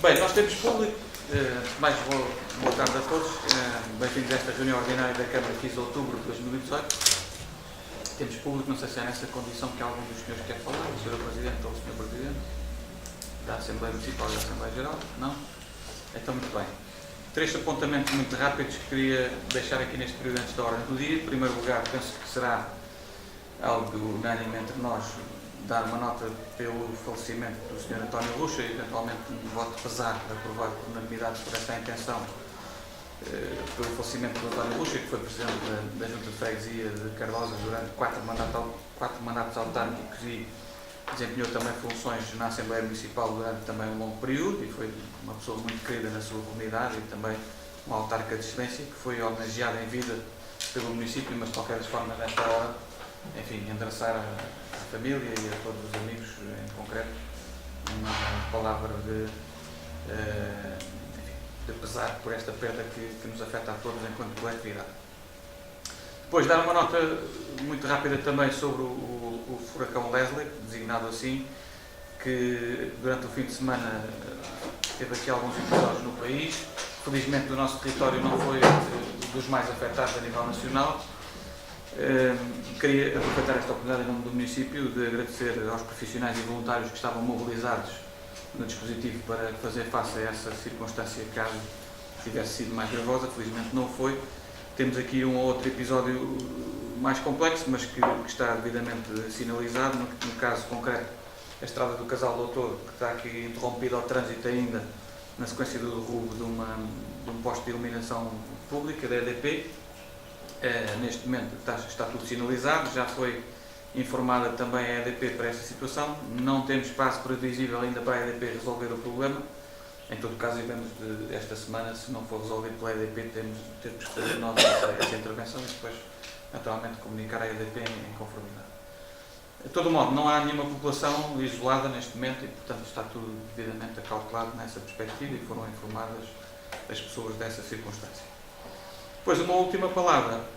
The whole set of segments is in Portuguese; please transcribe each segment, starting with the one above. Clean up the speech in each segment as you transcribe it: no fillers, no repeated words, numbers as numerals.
Bem, nós temos público. Mais boa tarde a todos. Bem-vindos a esta reunião ordinária da Câmara de 15 de outubro de 2018. Temos público, não sei se é nessa condição que algum dos senhores quer falar, o Sr. Presidente ou o Sr. Presidente da Assembleia Municipal e da Assembleia Geral. Não? Então, muito bem. 3 apontamentos muito rápidos que queria deixar aqui neste período antes da ordem do dia. Em primeiro lugar, penso que será algo unânime entre nós dar uma nota pelo falecimento do Sr. António Lucha e eventualmente um voto pesar aprovado por unanimidade por esta intenção pelo falecimento do António Lucha, que foi Presidente da Junta de Freguesia de Cardosa durante 4 mandatos autárquicos e desempenhou também funções na Assembleia Municipal durante também um longo período e foi uma pessoa muito querida na sua comunidade e também uma autarca de excelência que foi homenageada em vida pelo município, mas de qualquer forma nesta hora, enfim, endereçar à família e a todos os amigos em concreto uma palavra de pesar por esta perda que nos afeta a todos enquanto coletividade. Depois, dar uma nota muito rápida também sobre o furacão Leslie, designado assim, que durante o fim de semana teve aqui alguns episódios no país. Felizmente o nosso território não foi dos mais afetados a nível nacional. Queria aproveitar esta oportunidade em nome do município de agradecer aos profissionais e voluntários que estavam mobilizados no dispositivo para fazer face a essa circunstância caso tivesse sido mais gravosa. Felizmente não foi. Temos aqui um ou outro episódio mais complexo, mas que está devidamente sinalizado. No caso concreto, a estrada do Casal Doutor, que está aqui interrompida ao trânsito ainda na sequência do derrubo de um posto de iluminação pública da EDP. Neste momento está tudo sinalizado, já foi informada também a EDP para esta situação. Não temos espaço previsível ainda para a EDP resolver o problema. Em todo caso, iremos esta semana, se não for resolvido pela EDP, temos que fazer nós essa intervenção e depois, naturalmente, comunicar à EDP em conformidade. De todo modo, não há nenhuma população isolada neste momento e, portanto, está tudo devidamente acautelado nessa perspectiva e foram informadas as pessoas dessa circunstância. Depois, uma última palavra.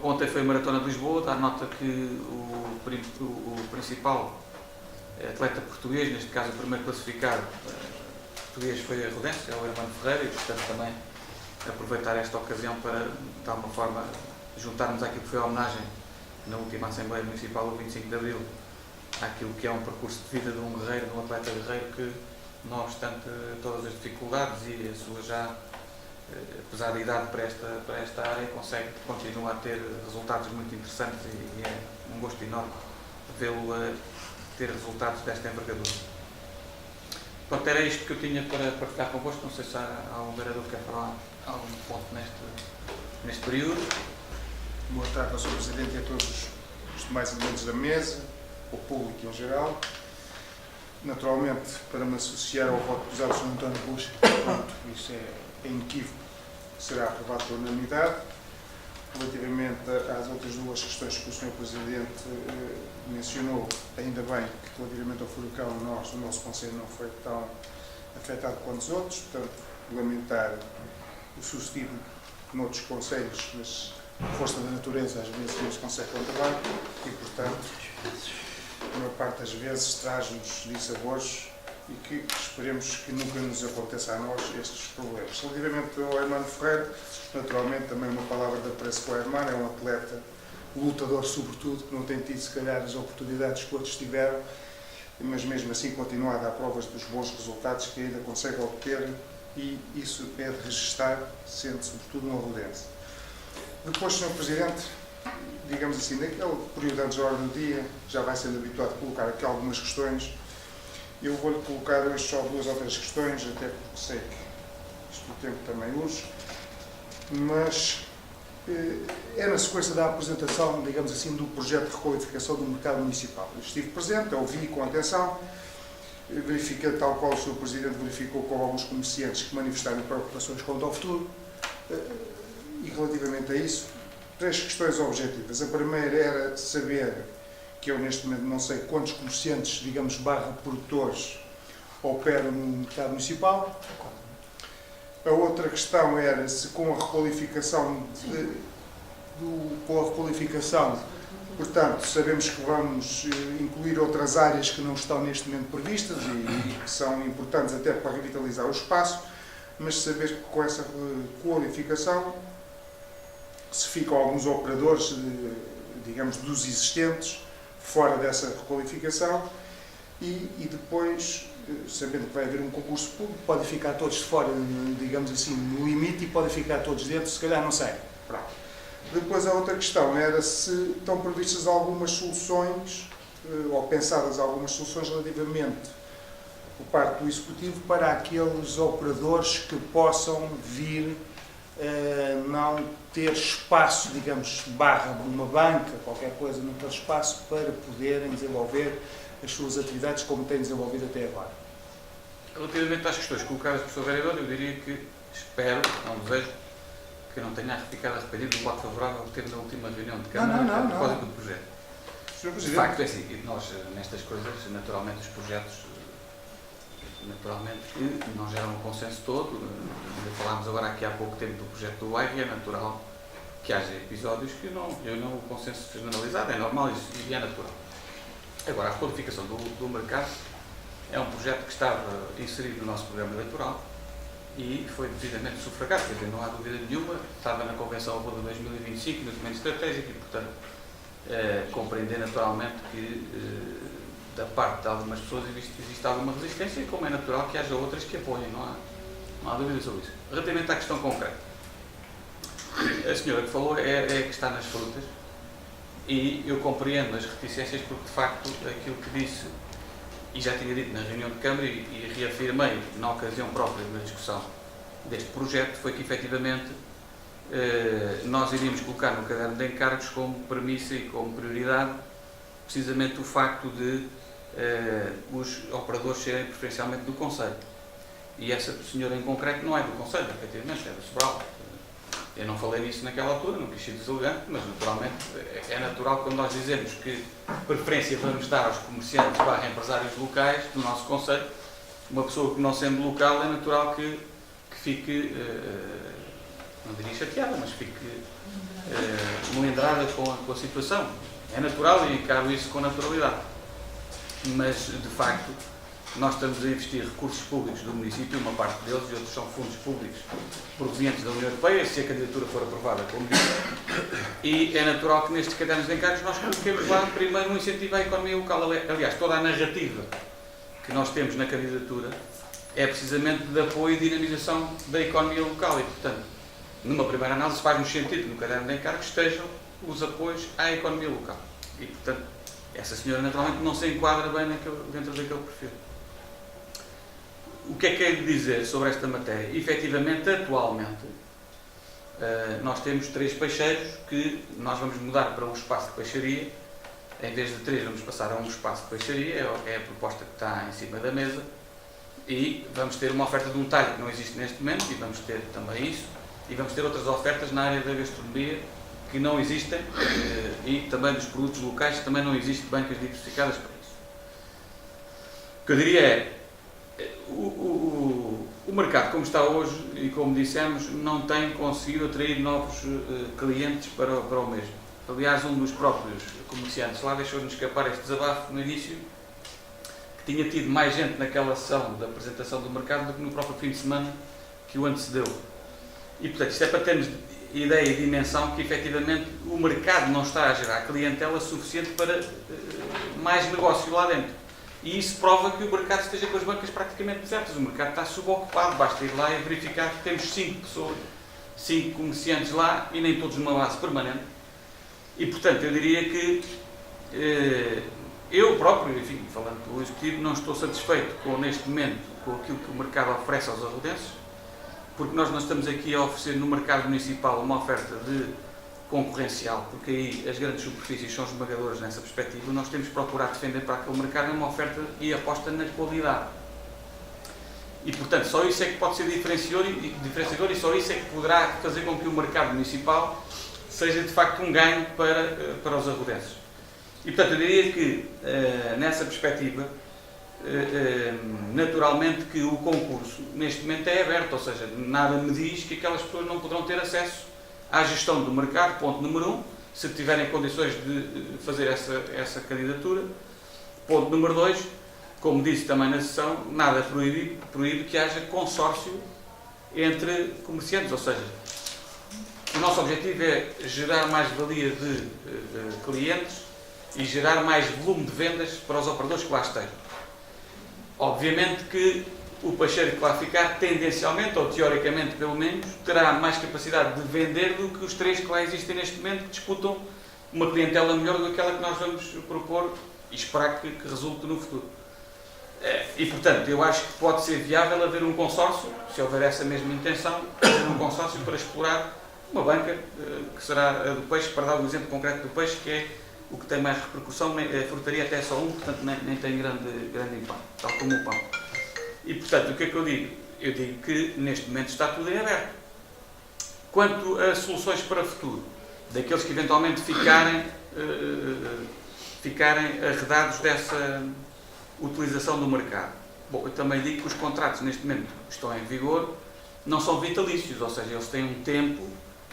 Ontem foi a Maratona de Lisboa, dar nota que o principal atleta português, neste caso o primeiro classificado português foi a Rodense, é o Hermano Ferreira, e portanto também aproveitar esta ocasião para, de alguma forma, juntarmos àquilo que foi a homenagem na última Assembleia Municipal, o 25 de Abril, àquilo que é um percurso de vida de um guerreiro, de um atleta guerreiro que, não obstante todas as dificuldades e a sua já apesar da idade para esta área, continua a ter resultados muito interessantes e é um gosto enorme vê-lo ter resultados desta envergadura. Pronto, era isto que eu tinha para partilhar convosco. Não sei se há algum vereador que quer falar algum ponto neste período. Boa tarde ao Sr. Presidente e a todos os demais elementos da mesa, ao público em geral. Naturalmente, para me associar ao voto pesado do Sr. António Lucha, pronto, isso é inequívoco, será aprovado por unanimidade. Relativamente às outras duas questões que o Sr. Presidente mencionou, ainda bem que relativamente ao furacão o nosso Conselho não foi tão afetado quanto os outros, portanto, lamentar o sucedido noutros conselhos, mas a força da natureza às vezes não se consegue controlar e, portanto, a maior parte das vezes traz-nos dissabores e que esperemos que nunca nos aconteça a nós estes problemas. Relativamente ao Hermano Ferreira, naturalmente também uma palavra de apreço para o Hermano, é um atleta lutador sobretudo, que não tem tido se calhar as oportunidades que outros tiveram, mas mesmo assim continua a dar provas dos bons resultados que ainda consegue obter e isso é de registar, sendo sobretudo no Rodense. Depois, Sr. Presidente, digamos assim, naquele período antes da ordem do dia, já vai sendo habituado a colocar aqui algumas questões. Eu vou-lhe colocar hoje só 2 ou 3 questões, até porque sei que isto o tempo também urge, mas é na sequência da apresentação, digamos assim, do projeto de requalificação do mercado municipal. Eu estive presente, ouvi com atenção, verifiquei, tal qual o Sr. Presidente verificou com alguns comerciantes que manifestaram preocupações quanto ao futuro, e relativamente a isso, 3 questões objetivas. A primeira era saber, que eu neste momento não sei quantos comerciantes, digamos, produtores operam no mercado municipal. A outra questão era se com a requalificação Portanto, sabemos que vamos incluir outras áreas que não estão neste momento previstas e que são importantes até para revitalizar o espaço, mas saber que com essa qualificação se ficam alguns operadores, digamos, dos existentes, fora dessa requalificação e depois, sabendo que vai haver um concurso público, podem ficar todos de fora, digamos assim, no limite, e podem ficar todos dentro, se calhar não sei. Pronto. Depois a outra questão era se estão previstas algumas soluções, ou pensadas algumas soluções relativamente por parte do Executivo para aqueles operadores que possam vir não ter espaço, digamos, barra uma banca, qualquer coisa, não ter espaço para poderem desenvolver as suas atividades como têm desenvolvido até agora. Relativamente às questões colocadas pelo Sr. Vereador, eu diria que espero, não desejo, que não tenha ficado arrependido do voto favorável que teve na última reunião de Câmara a propósito do projeto. De facto, é assim, nós nestas coisas, naturalmente os projetos, naturalmente que não geram um consenso todo, falámos agora aqui há pouco tempo do projeto do bairro e é natural que haja episódios que não o consenso generalizado, é normal e é natural. Agora, a qualificação do mercado é um projeto que estava inserido no nosso programa eleitoral e foi devidamente sufragado, quer dizer, não há dúvida nenhuma, estava na Convenção Avô de 2025, no documento estratégico e, portanto, compreender naturalmente que da parte de algumas pessoas existe alguma resistência e como é natural que haja outras que apoiem, não há dúvida sobre isso. Relativamente à questão concreta, a senhora que falou é que está nas frutas e eu compreendo as reticências porque, de facto, aquilo que disse e já tinha dito na reunião de Câmara e reafirmei na ocasião própria da discussão deste projeto, foi que efetivamente nós iríamos colocar no caderno de encargos como premissa e como prioridade precisamente o facto de os operadores serem preferencialmente do Conselho. E essa senhora em concreto não é do Conselho, efetivamente, é do Sobral. Eu não falei nisso naquela altura, não quis ser deselegante, mas naturalmente é natural quando nós dizemos que preferência vamos dar aos comerciantes barra empresários locais do nosso Conselho, uma pessoa que não sendo local é natural que fique, não diria chateada, mas fique melindrada com a situação. É natural e encaro isso com naturalidade. Mas, de facto, nós estamos a investir recursos públicos do município, uma parte deles, e outros são fundos públicos provenientes da União Europeia, se a candidatura for aprovada, como disse, e é natural que nestes cadernos de encargos nós coloquemos lá primeiro um incentivo à economia local. Aliás, toda a narrativa que nós temos na candidatura é precisamente de apoio e dinamização da economia local e, portanto, numa primeira análise faz-nos sentido que no caderno de encargos estejam os apoios à economia local. E, portanto, essa senhora naturalmente não se enquadra bem dentro daquele perfil. O que é que é de dizer sobre esta matéria? Efetivamente, atualmente, nós temos 3 peixeiros que nós vamos mudar para um espaço de peixaria. Em vez de 3, vamos passar a um espaço de peixaria, é a proposta que está em cima da mesa. E vamos ter uma oferta de um talho que não existe neste momento, e vamos ter também isso. E vamos ter outras ofertas na área da gastronomia que não existem, e também dos produtos locais, que também não existem bancas diversificadas para isso. O que eu diria é, o mercado como está hoje, e como dissemos, não tem conseguido atrair novos clientes para o mesmo. Aliás, um dos próprios comerciantes lá deixou-nos escapar este desabafo no início, que tinha tido mais gente naquela sessão da apresentação do mercado do que no próprio fim de semana que o antecedeu. E, portanto, isto é para termos ideia e dimensão que, efetivamente, o mercado não está a gerar clientela suficiente para mais negócio lá dentro. E isso prova que o mercado esteja com as bancas praticamente desertas. O mercado está subocupado, basta ir lá e verificar que temos 5 pessoas, 5 comerciantes lá e nem todos numa base permanente. E, portanto, eu diria que eu próprio, enfim, falando pelo Executivo, não estou satisfeito neste momento com aquilo que o mercado oferece aos arrodenses, porque nós não estamos aqui a oferecer no mercado municipal uma oferta concorrencial, porque aí as grandes superfícies são esmagadoras nessa perspectiva. Nós temos que procurar defender para aquele mercado uma oferta e aposta na qualidade. E, portanto, só isso é que pode ser diferenciador e só isso é que poderá fazer com que o mercado municipal seja, de facto, um ganho para os arrodenses. E, portanto, eu diria que, nessa perspectiva, naturalmente que o concurso neste momento é aberto, ou seja, nada me diz que aquelas pessoas não poderão ter acesso à gestão do mercado, ponto número 1, se tiverem condições de fazer essa candidatura. Ponto número 2, como disse também na sessão, nada proíbe que haja consórcio entre comerciantes, ou seja, o nosso objetivo é gerar mais valia de clientes e gerar mais volume de vendas para os operadores que lá estejam. Obviamente que o peixeiro que lá ficar, tendencialmente, ou teoricamente pelo menos, terá mais capacidade de vender do que os 3 que lá existem neste momento, que disputam uma clientela melhor do que aquela que nós vamos propor e esperar que resulte no futuro. E, portanto, eu acho que pode ser viável haver um consórcio, se houver essa mesma intenção, haver um consórcio para explorar uma banca, que será a do peixe, para dar um exemplo concreto do peixe, que é o que tem mais repercussão. A frutaria até é só portanto nem tem grande impacto, tal como o pão. E, portanto, o que é que eu digo? Eu digo que neste momento está tudo em aberto. Quanto a soluções para o futuro, daqueles que eventualmente ficarem arredados dessa utilização do mercado. Bom, eu também digo que os contratos neste momento estão em vigor, não são vitalícios, ou seja, eles têm um tempo,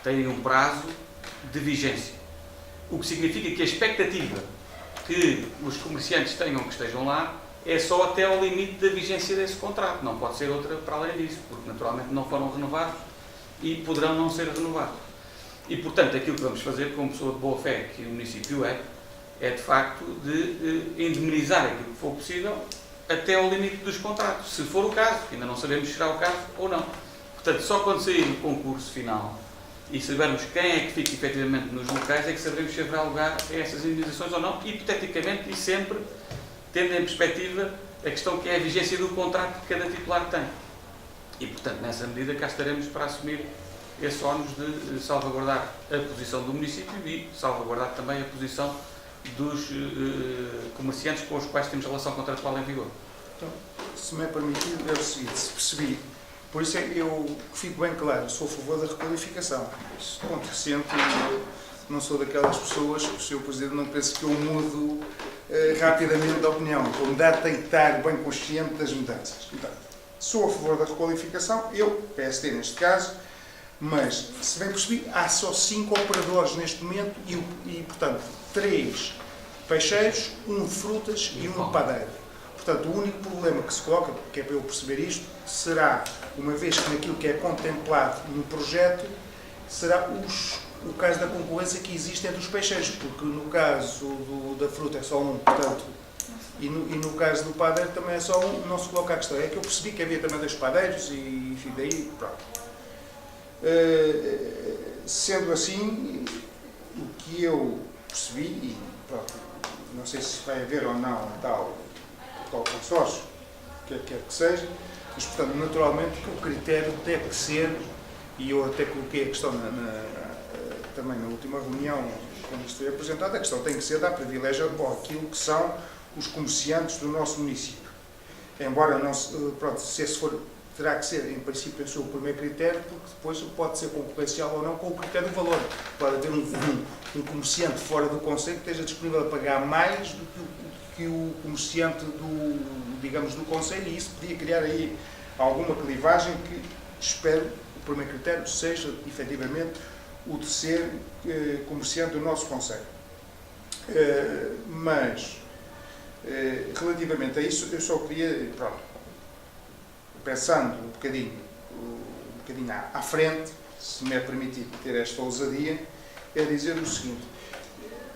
têm um prazo de vigência. O que significa que a expectativa que os comerciantes tenham que estejam lá é só até ao limite da vigência desse contrato, não pode ser outra para além disso, porque naturalmente não foram renovados e poderão não ser renovados. E, portanto, aquilo que vamos fazer como pessoa de boa fé que o município é de facto de indemnizar aquilo que for possível até ao limite dos contratos, se for o caso, ainda não sabemos se será o caso ou não. Portanto, só quando sair o concurso final e sabermos quem é que fica efetivamente nos locais é que saberemos se haverá lugar a essas indemnizações ou não, hipoteticamente e sempre tendo em perspectiva a questão que é a vigência do contrato que cada titular tem. E, portanto, nessa medida cá estaremos para assumir esse ónus de salvaguardar a posição do município e salvaguardar também a posição dos comerciantes com os quais temos relação contratual em vigor. Então, se me é permitido, é o seguinte, se percebi, por isso eu fico bem claro, sou a favor da requalificação. Isso, ponto recente, eu não sou daquelas pessoas que o Sr. Presidente não pense que eu mudo rapidamente de opinião. O candidato tem que estar bem consciente das mudanças. Então, sou a favor da requalificação, eu, PSD neste caso, mas, se bem percebi, há só 5 operadores neste momento e portanto, 3 peixeiros, 1 de frutas e 1 de padeiro. Portanto, o único problema que se coloca, que é para eu perceber isto, será, uma vez que naquilo que é contemplado no projeto, será o caso da concorrência que existe entre os peixeiros, porque no caso da fruta é só 1, portanto, e no caso do padeiro também é só 1, não se coloca a questão. É que eu percebi que havia também 2 padeiros e enfim, daí, pronto. Sendo assim, o que eu percebi, e pronto, não sei se vai haver ou não tal consórcio, quer que seja, mas portanto, naturalmente que o critério deve ser, e eu até coloquei a questão também na última reunião, quando isto foi apresentado, a questão tem que ser dar privilégio àquilo que são os comerciantes do nosso município. Embora não pronto, se esse for, terá que ser, em princípio, o primeiro critério, porque depois pode ser concorrencial ou não com o critério do valor. Pode haver um comerciante fora do concelho que esteja disponível a pagar mais do que o comerciante do concelho, e isso podia criar aí alguma clivagem que, espero, o primeiro critério seja, efetivamente, o de ser comerciante do nosso concelho. Mas, relativamente a isso, eu só queria, pronto, pensando um bocadinho à frente, se me é permitido ter esta ousadia, é dizer o seguinte: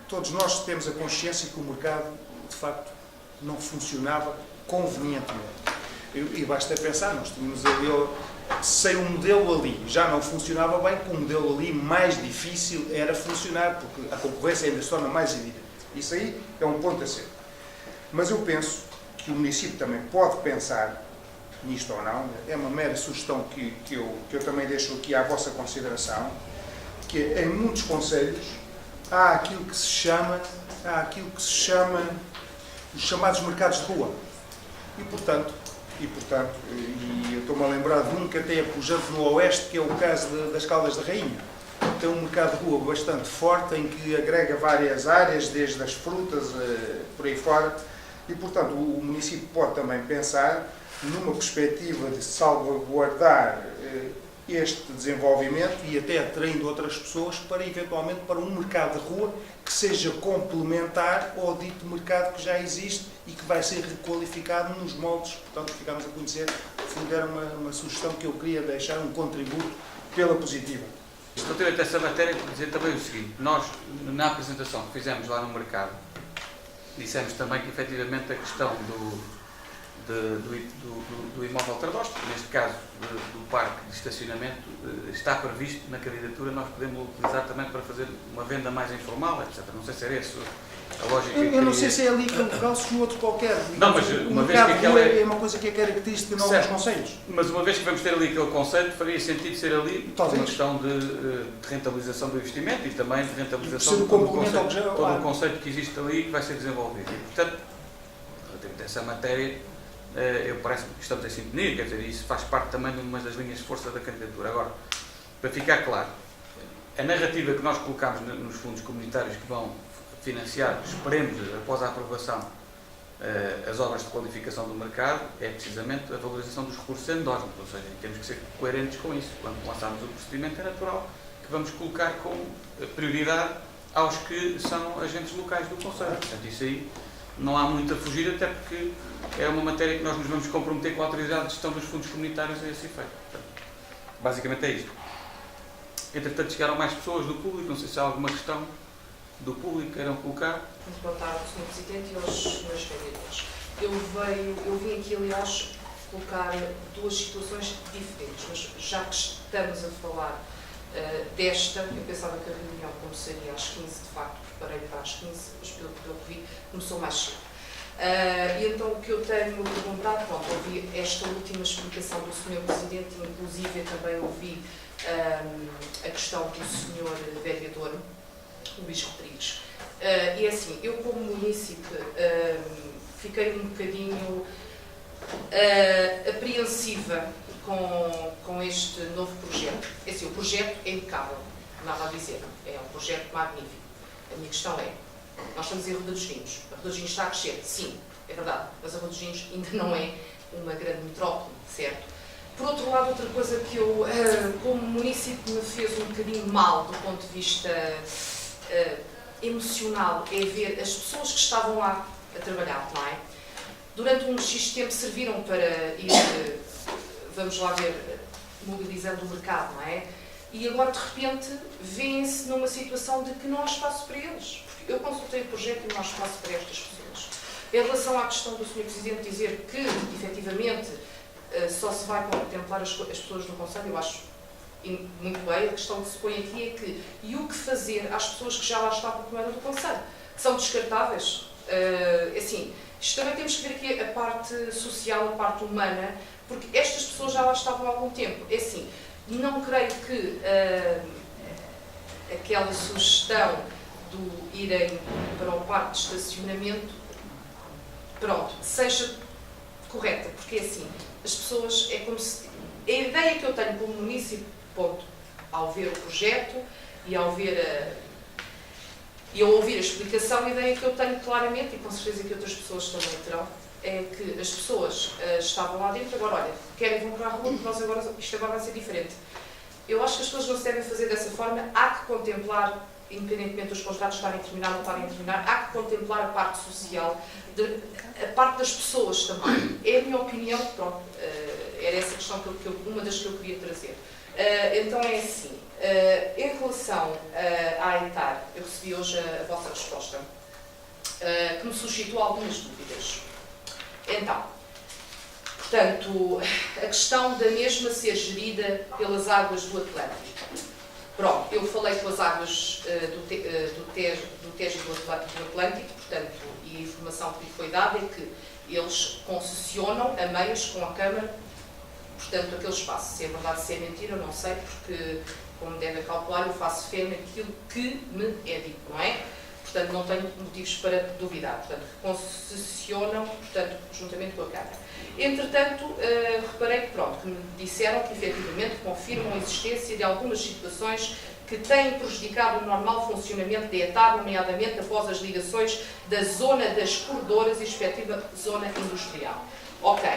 todos nós temos a consciência que o mercado, de facto, não funcionava convenientemente. E basta pensar, nós tínhamos ali, sem o modelo ali já não funcionava bem, com o modelo ali mais difícil era funcionar, porque a concorrência ainda se torna mais evidente. Isso aí é um ponto a ser. Mas eu penso que o município também pode pensar nisto ou não, é uma mera sugestão que eu também deixo aqui à vossa consideração, que em muitos concelhos há aquilo que se chama os chamados mercados de rua. E portanto, eu estou-me a lembrar de um que até é pujante no Oeste, que é o caso das Caldas da Rainha. Tem um mercado de rua bastante forte, em que agrega várias áreas, desde as frutas, por aí fora, e portanto o município pode também pensar numa perspectiva de salvaguardar este desenvolvimento e até atraindo outras pessoas para, eventualmente, para um mercado de rua que seja complementar ao dito mercado que já existe e que vai ser requalificado nos moldes, portanto, que ficamos a conhecer. No fundo, era uma sugestão que eu queria deixar, um contributo pela positiva. Relativamente a essa matéria, vou dizer também o seguinte: nós, na apresentação que fizemos lá no mercado, dissemos também que, efetivamente, a questão do imóvel tardóstico, neste caso do parque de estacionamento, está previsto na candidatura. Nós podemos utilizar também para fazer uma venda mais informal, etc. Não sei se era isso a lógica. Eu não sei se é ali aquele local, se no outro qualquer. Não, mas o uma vez mercado que de aquela rua é uma coisa que é característica de alguns concelhos. Mas uma vez que vamos ter ali aquele conceito, faria sentido ser ali Talvez. uma questão de rentabilização do investimento e também de rentabilização Ser de o todo complemento ao que já é todo lá. o conceito que existe ali e que vai ser desenvolvido. E, portanto, relativamente a essa matéria, eu parece que estamos em sintonia, quer dizer, isso faz parte também de uma das linhas de força da candidatura. Agora, para ficar claro, a narrativa que nós colocamos nos fundos comunitários que vão financiar, esperemos, após a aprovação, as obras de qualificação do mercado, é precisamente a valorização dos recursos endógenos, ou seja, temos que ser coerentes com isso. Quando lançarmos o procedimento, é natural que vamos colocar com prioridade aos que são agentes locais do Conselho. Portanto, isso aí não há muito a fugir, até porque é uma matéria que nós nos vamos comprometer com a autoridade de gestão dos fundos comunitários a esse efeito. Portanto, basicamente é isto. Entretanto, chegaram mais pessoas do público, não sei se há alguma questão do público que queiram colocar. Muito boa tarde, Sr. Presidente, e aos senhores vereadores. Eu vim aqui, aliás, colocar duas situações diferentes, mas já que estamos a falar desta, eu pensava que a reunião começaria às 15, de facto, preparei para às 15, mas pelo que vi, começou mais cedo. E então o que eu tenho a perguntar, pronto, ouvi esta última explicação do Sr. Presidente, inclusive eu também ouvi a questão do Sr. Vereador Luís Rodrigues. E é assim, eu como munícipe fiquei um bocadinho apreensiva com este novo projeto. É assim, o projeto é impecável, nada a dizer, é um projeto magnífico. A minha questão é, nós estamos em Rua dos Vinhos, a Rua dos Vinhos está a crescer, sim, é verdade, mas a Rua dos Vinhos ainda não é uma grande metrópole, certo? Por outro lado, outra coisa que eu, como munícipe, me fez um bocadinho mal do ponto de vista emocional, é ver as pessoas que estavam lá a trabalhar, não é? Durante um X tempo serviram para ir, vamos lá ver, mobilizando o mercado, não é? E agora, de repente, vêem-se numa situação de que não há espaço para eles. Eu consultei o projeto e não há espaço para estas pessoas. Em relação à questão do Sr. Presidente dizer que, efetivamente, só se vai contemplar as pessoas do Conselho, eu acho muito bem. A questão que se põe aqui é que, e o que fazer às pessoas que já lá estavam como era do Conselho? Que são descartáveis? Assim, isto também temos que ver aqui a parte social, a parte humana, porque estas pessoas já lá estavam há algum tempo. É assim, não creio que aquela sugestão do irem para o parque de estacionamento, pronto, seja correta, porque é assim, as pessoas, é como se... A ideia que eu tenho como município, ponto, ao ver o projeto e ao ver e ao ouvir a explicação, a ideia que eu tenho claramente, e com certeza que outras pessoas também terão, é que as pessoas estavam lá dentro, agora, olha, querem vão para a rua, porque isto agora vai ser diferente. Eu acho que as coisas não se devem fazer dessa forma, há que contemplar, independentemente dos contratos estarem a terminar ou não estarem a terminar, há que contemplar a parte social, a parte das pessoas também. É a minha opinião, pronto, era essa questão uma das que eu queria trazer. Então é assim, em relação à ETAR, eu recebi hoje a vossa resposta, que me suscitou algumas dúvidas. Então, portanto, a questão da mesma ser gerida pelas águas do Atlântico. Pronto, eu falei com as águas do Tejo e do Atlântico, portanto, e a informação que lhe foi dada é que eles concessionam a meias com a Câmara, portanto, aquele espaço. Se é verdade, se é mentira, eu não sei, porque, como deve calcular, eu faço fé naquilo que me é dito, não é? Portanto, não tenho motivos para duvidar. Portanto, concessionam, portanto, juntamente com a Câmara. Entretanto, reparei que, pronto, que me disseram que, efetivamente, confirmam a existência de algumas situações que têm prejudicado o normal funcionamento da ETAR, nomeadamente após as ligações da zona das corredoras e respectiva zona industrial. Ok.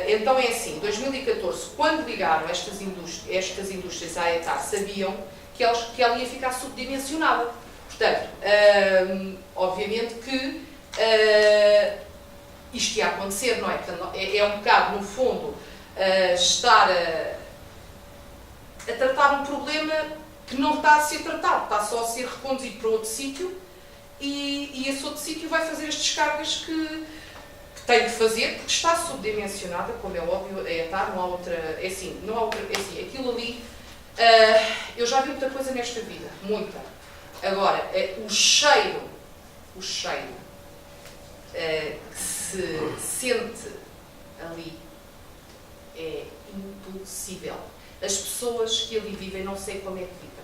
Então é assim, em 2014, quando ligaram estas indústrias à ETAR, sabiam que ela ia ficar subdimensionada. Portanto, obviamente que isto ia acontecer, não é? Portanto, é um bocado, no fundo, estar a tratar um problema que não está a ser tratado, está só a ser reconduzido para outro sítio e esse outro sítio vai fazer as descargas que tem de fazer, porque está subdimensionada, como é óbvio, a ETAR, não há outra, é assim, aquilo ali, eu já vi muita coisa nesta vida, muita. Agora, o cheiro que se sente ali é impossível. As pessoas que ali vivem, não sei como é que vivem.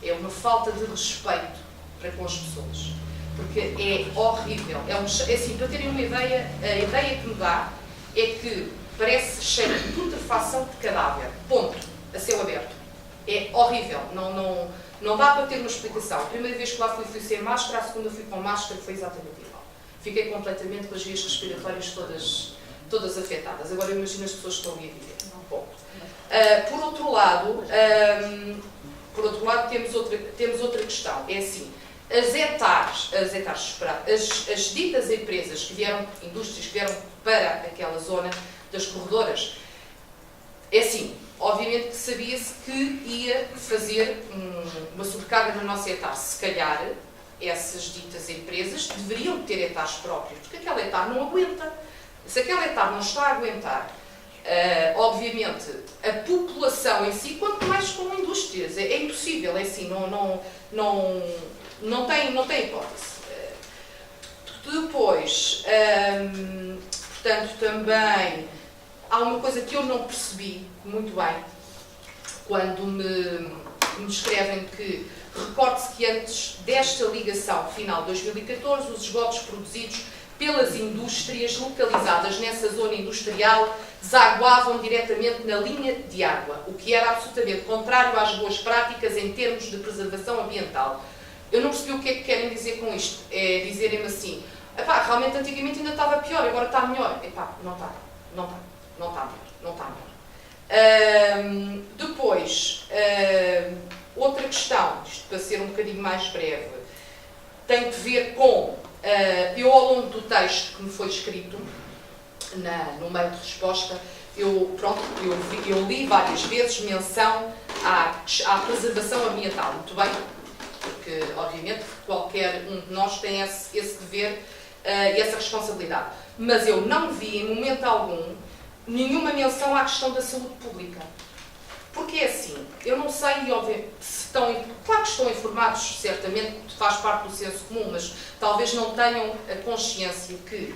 É uma falta de respeito para com as pessoas. Porque é horrível. Assim, para terem uma ideia, a ideia que me dá é que parece cheiro de putrefação de cadáver. Ponto. A céu aberto. É horrível. Não dá para ter uma explicação. A primeira vez que lá fui sem máscara, a segunda fui com máscara, foi exatamente igual. Fiquei completamente com as vias respiratórias todas afetadas. Agora imagino as pessoas que estão ali a viver. Ponto. Por outro lado, temos outra questão. É assim, as ditas empresas indústrias que vieram para aquela zona das corredoras, é assim, obviamente que sabia-se que ia fazer uma sobrecarga na nossa ETAR. Se calhar, essas ditas empresas deveriam ter ETARs próprios, porque aquela ETAR não aguenta. Se aquela ETAR não está a aguentar, obviamente, a população em si, quanto mais com indústrias, é impossível, é assim, não tem hipótese. Depois, portanto, também há uma coisa que eu não percebi muito bem quando me escrevem que recorde-se que antes desta ligação final de 2014, os esgotos produzidos pelas indústrias localizadas nessa zona industrial desaguavam diretamente na linha de água, o que era absolutamente contrário às boas práticas em termos de preservação ambiental. Eu não percebi o que é que querem dizer com isto. É dizerem-me assim, realmente antigamente ainda estava pior, agora está melhor. Não está melhor. Depois, outra questão, isto para ser um bocadinho mais breve, tem que ver com, eu ao longo do texto que me foi escrito, no meio de resposta, eu li várias vezes menção à preservação ambiental. Muito bem, porque obviamente qualquer um de nós tem esse dever e essa responsabilidade. Mas eu não vi em momento algum nenhuma menção à questão da saúde pública. Porque é assim, eu não sei, se claro que estão informados, certamente, faz parte do senso comum, mas talvez não tenham a consciência que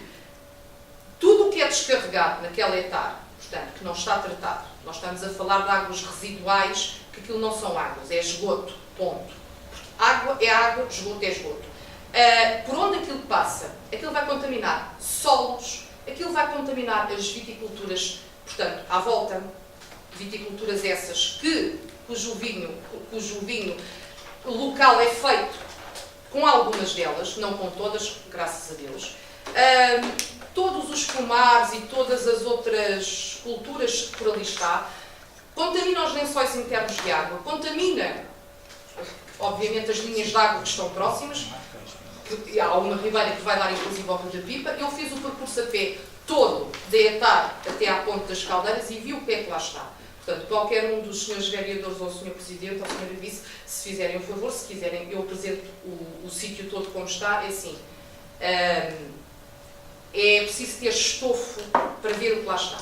tudo o que é descarregado naquela ETAR, portanto, que não está tratado, nós estamos a falar de águas residuais, que aquilo não são águas, é esgoto, ponto. Água é água, esgoto é esgoto. Por onde aquilo passa, aquilo vai contaminar solos, aquilo vai contaminar as viticulturas, portanto, à volta, viticulturas essas cujo vinho local é feito com algumas delas, não com todas, graças a Deus. Todos os pomares e todas as outras culturas que por ali está contaminam os lençóis internos de água, contamina, obviamente, as linhas de água que estão próximas. Há uma ribeira que vai dar inclusive ao Rio da Pipa. Eu fiz o percurso a pé todo, da ETAR até à Ponte das Caldeiras, e vi o que é que lá está. Portanto, qualquer um dos senhores vereadores, ou o senhor Presidente, ou a senhora Vice, se fizerem o favor, se quiserem, eu apresento o sítio todo como está. É assim, é preciso ter estofo para ver o que lá está.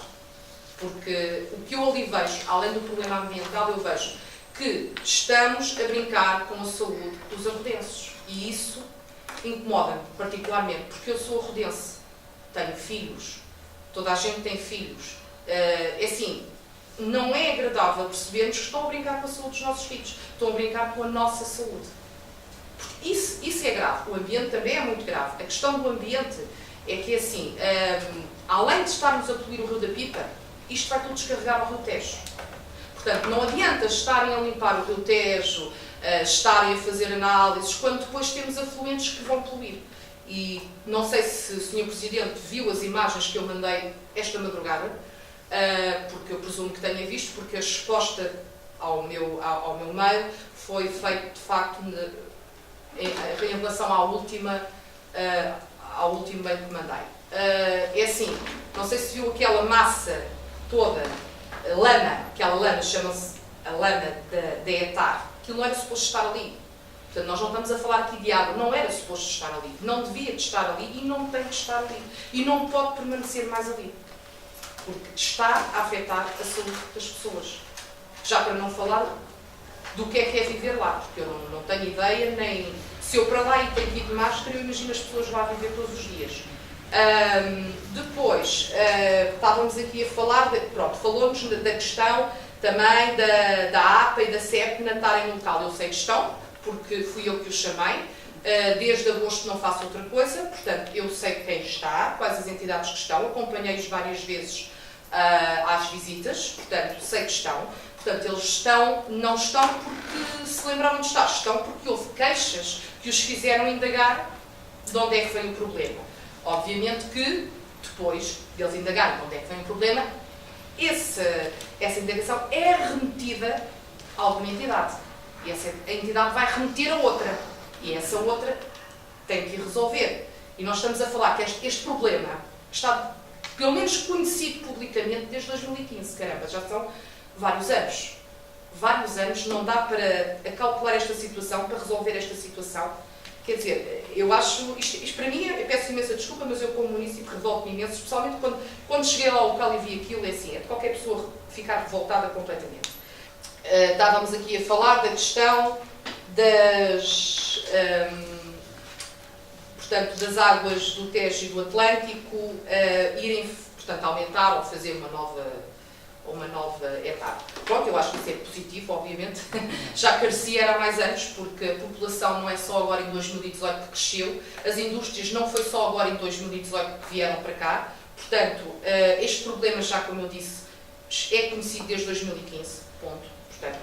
Porque o que eu ali vejo, além do problema ambiental, eu vejo que estamos a brincar com a saúde dos arrodenses. E isso incomoda-me particularmente, porque eu sou arrodense, tenho filhos, toda a gente tem filhos. É assim, não é agradável percebermos que estão a brincar com a saúde dos nossos filhos, estão a brincar com a nossa saúde. Porque isso é grave, o ambiente também é muito grave. A questão do ambiente é que, assim, além de estarmos a poluir o Rio da Pipa, isto vai tudo descarregar ao Rio Tejo. Portanto, não adianta estarem a limpar o Rio Tejo, estarem a fazer análises, quando depois temos afluentes que vão poluir. e não sei se o Sr. Presidente viu as imagens que eu mandei esta madrugada, porque eu presumo que tenha visto, porque a resposta ao meu mail foi feita, de facto, em relação ao último mail que mandei. É assim, não sei se viu aquela massa toda, aquela lama, chama-se a lama da ETAR, aquilo não era suposto estar ali. Portanto, nós não estamos a falar aqui de água, não era suposto estar ali, não devia de estar ali e não tem de estar ali. E não pode permanecer mais ali, porque está a afetar a saúde das pessoas. Já para não falar do que é viver lá, porque eu não tenho ideia, nem se eu para lá e tenho que ir de máscara, eu imagino as pessoas lá viver todos os dias. Depois, estávamos aqui a falar, falou-nos da questão também da APA e da CEPNA estarem no local. Eu sei que estão, porque fui eu que os chamei. Desde agosto não faço outra coisa, portanto, eu sei quem está, quais as entidades que estão, acompanhei-os várias vezes às visitas, portanto, sei que estão. Portanto, eles não estão porque se lembraram de estar, estão porque houve queixas que os fizeram indagar de onde é que vem o problema. Obviamente que, depois deles indagarem de onde é que vem o problema, essa indagação é remetida a alguma entidade. E a entidade vai remeter a outra. E essa outra tem que resolver. E nós estamos a falar que este problema está, pelo menos, conhecido publicamente desde 2015. Caramba, já são vários anos. Vários anos, não dá para calcular esta situação, para resolver esta situação. Quer dizer, eu acho, isto para mim, eu peço imensa desculpa, mas eu como município revolto-me imenso, especialmente quando cheguei lá ao local e vi aquilo, é assim, é de qualquer pessoa ficar revoltada completamente. Estávamos aqui a falar da questão das águas do Tejo e do Atlântico irem, portanto, aumentar ou fazer uma nova etapa. Pronto, eu acho que isso é positivo, obviamente, já carecia era há mais anos, porque a população não é só agora em 2018 que cresceu, as indústrias não foi só agora em 2018 que vieram para cá, portanto, este problema já, como eu disse, é conhecido desde 2015, ponto, portanto,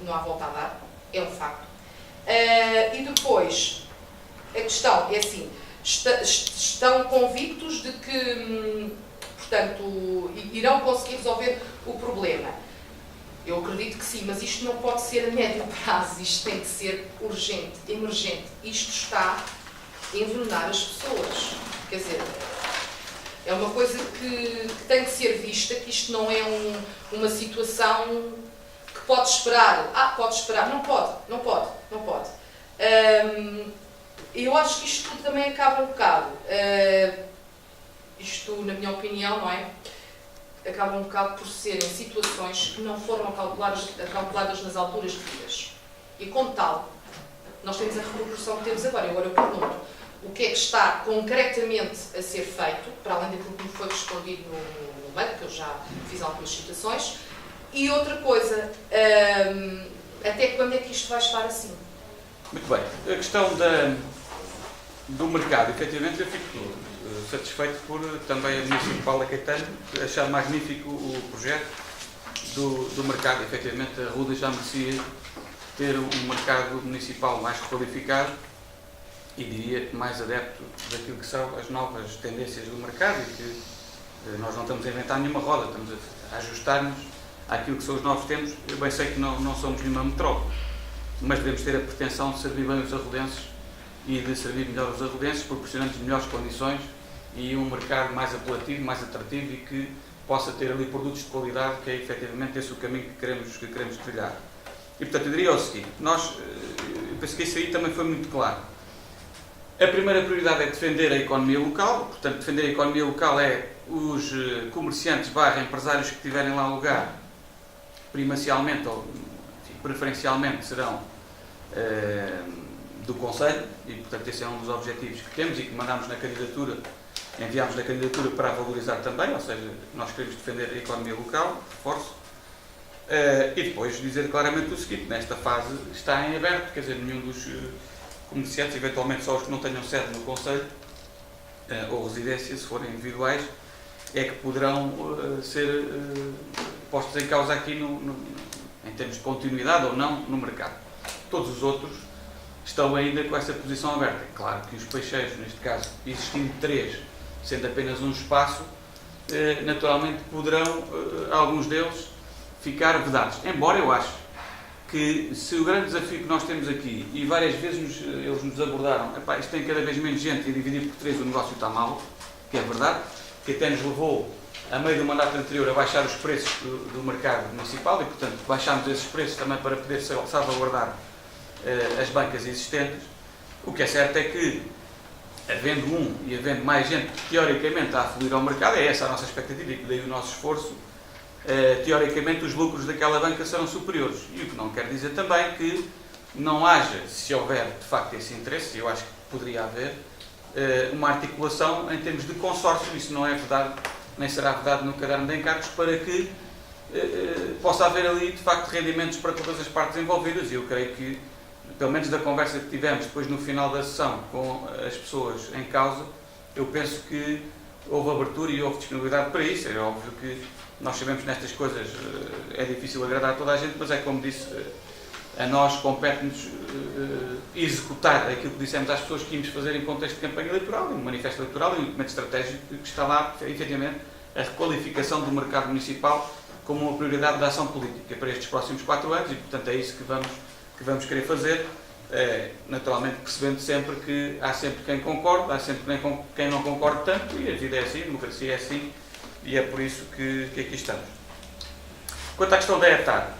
não há volta a dar, é um facto. E depois, a questão é assim, estão convictos de que, portanto, irão conseguir resolver o problema. Eu acredito que sim, mas isto não pode ser a médio prazo, isto tem que ser urgente, emergente. Isto está a envenenar as pessoas. Quer dizer, é uma coisa que tem que ser vista, que isto não é uma situação que pode esperar. Pode esperar. Não pode. Eu acho que isto tudo também acaba um bocado. Isto, na minha opinião, não é? Acaba um bocado por serem situações que não foram calculadas nas alturas devidas. E como tal, nós temos a repercussão que temos agora. Agora eu pergunto, o que é que está concretamente a ser feito, para além daquilo que me foi respondido no banco, que eu já fiz algumas citações, e outra coisa, até quando é que isto vai estar assim? Muito bem. A questão do mercado, efetivamente, eu fico satisfeito por também a Municipal da Caetano achar magnífico o projeto do mercado. Efetivamente, a Ruda já merecia ter um mercado municipal mais requalificado e, diria, mais adepto daquilo que são as novas tendências do mercado e que nós não estamos a inventar nenhuma roda, estamos a ajustar-nos àquilo que são os novos tempos. Eu bem sei que não somos nenhuma metrópole, mas devemos ter a pretensão de servir bem os arrodenses e de servir melhor os arrodenses, proporcionando-lhes melhores condições e um mercado mais apelativo, mais atrativo e que possa ter ali produtos de qualidade, que é efetivamente esse o caminho que queremos trilhar. E, portanto, eu diria o seguinte, eu penso que isso aí também foi muito claro. A primeira prioridade é defender a economia local, portanto, defender a economia local é os comerciantes / empresários que tiverem lá lugar, primacialmente ou preferencialmente serão do Conselho e, portanto, esse é um dos objetivos que temos e que enviámos na candidatura para a valorizar também, ou seja, nós queremos defender a economia local, reforço, e depois dizer claramente o seguinte, nesta fase está em aberto, quer dizer, nenhum dos comerciantes, eventualmente só os que não tenham sede no Conselho ou residência, se forem individuais, é que poderão ser postos em causa aqui em termos de continuidade ou não no mercado. Todos os outros estão ainda com essa posição aberta. Claro que os peixeiros, neste caso, existindo 3, sendo apenas um espaço, naturalmente poderão, alguns deles, ficar vedados. Embora eu acho que se o grande desafio que nós temos aqui, e várias vezes eles nos abordaram, isto tem cada vez menos gente e dividir por 3 o negócio está mal, que é verdade, que até nos levou, a meio do mandato anterior, a baixar os preços do mercado municipal e, portanto, baixámos esses preços também para poder salvaguardar as bancas existentes. O que é certo é que, havendo e havendo mais gente que, teoricamente, a afluir ao mercado, é essa a nossa expectativa e daí o nosso esforço, teoricamente os lucros daquela banca serão superiores. E o que não quer dizer também que não haja, se houver de facto esse interesse, e eu acho que poderia haver, uma articulação em termos de consórcio. Isso não é vedado, nem será vedado no caderno de encargos, para que possa haver ali de facto rendimentos para todas as partes envolvidas. E eu creio que, pelo menos da conversa que tivemos depois no final da sessão com as pessoas em causa, eu penso que houve abertura e houve disponibilidade para isso. É óbvio que nós sabemos que nestas coisas é difícil agradar a toda a gente, mas é como disse, a nós compete-nos executar aquilo que dissemos às pessoas que íamos fazer em contexto de campanha eleitoral, em um manifesto eleitoral e um documento estratégico que está lá, efetivamente, a requalificação do mercado municipal como uma prioridade da ação política para estes próximos 4 anos e, portanto, é isso que vamos querer fazer, naturalmente percebendo sempre que há sempre quem concorda, há sempre quem não concorda tanto, e a vida é assim, a democracia é assim, e é por isso que aqui estamos. Quanto à questão da ETAR,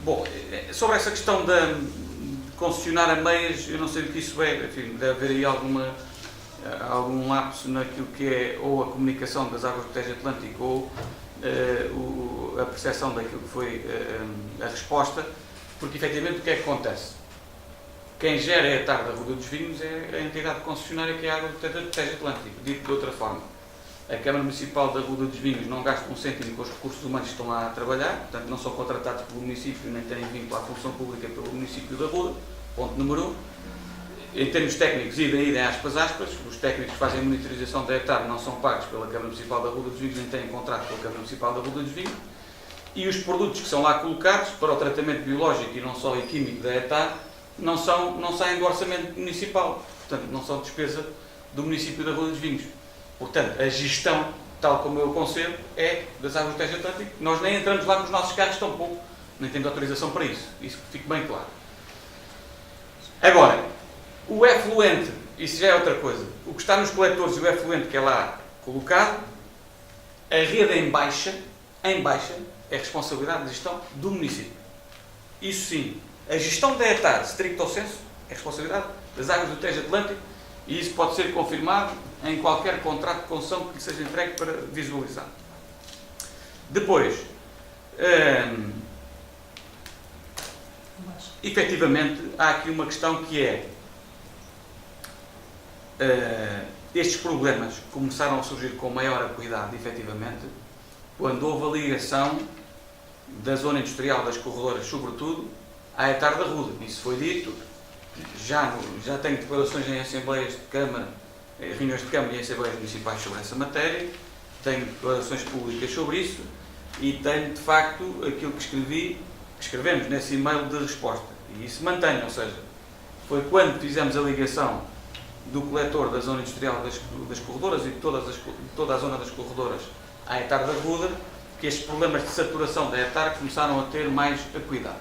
bom, sobre essa questão de concessionar a meias, eu não sei do que isso é, enfim, deve haver aí algum lapso naquilo que é ou a comunicação das águas do Tejo Atlântico ou a percepção daquilo que foi a resposta, porque efetivamente o que é que acontece? Quem gera a ETAR da Ruda dos Vinhos é a entidade concessionária que é a água do Tejo Atlântico. Dito de outra forma, a Câmara Municipal da Ruda dos Vinhos não gasta um cêntimo com os recursos humanos que estão lá a trabalhar, portanto não são contratados pelo município nem têm vínculo à função pública pelo município da Ruda, ponto número 1. Em termos técnicos, idem aspas, os técnicos que fazem a monitorização da ETAR não são pagos pela Câmara Municipal da Ruda dos Vinhos nem têm contrato pela Câmara Municipal da Ruda dos Vinhos, e os produtos que são lá colocados para o tratamento biológico e não só e químico da ETAR não saem do orçamento municipal, portanto não são despesa do município da Ruda dos Vinhos. Portanto, a gestão, tal como eu concebo, é das águas do Tejo Atlântico. Nós nem entramos lá com os nossos carros tampouco, nem temos autorização para isso. Isso fique bem claro. Agora, o efluente, isso já é outra coisa. O que está nos coletores e o efluente que é lá colocado, a rede em baixa, é responsabilidade de gestão do município. Isso sim, a gestão da ETAR, stricto sensu, é responsabilidade das águas do Tejo Atlântico, e isso pode ser confirmado em qualquer contrato de concessão que lhe seja entregue para visualizar. Depois, efetivamente, há aqui uma questão que é estes problemas começaram a surgir com maior acuidade, efetivamente, quando houve a ligação da zona industrial das corredoras, sobretudo, à ETAR da Ruda. Isso foi dito, já tenho declarações em assembleias de Câmara, reuniões de Câmara e assembleias municipais sobre essa matéria, tenho declarações públicas sobre isso e tenho, de facto, aquilo que escrevemos nesse e-mail de resposta. E isso mantém, ou seja, foi quando fizemos a ligação do coletor da zona industrial das corredoras e de toda a zona das corredoras à ETAR da Ruda, que estes problemas de saturação da ETAR começaram a ter mais acuidade.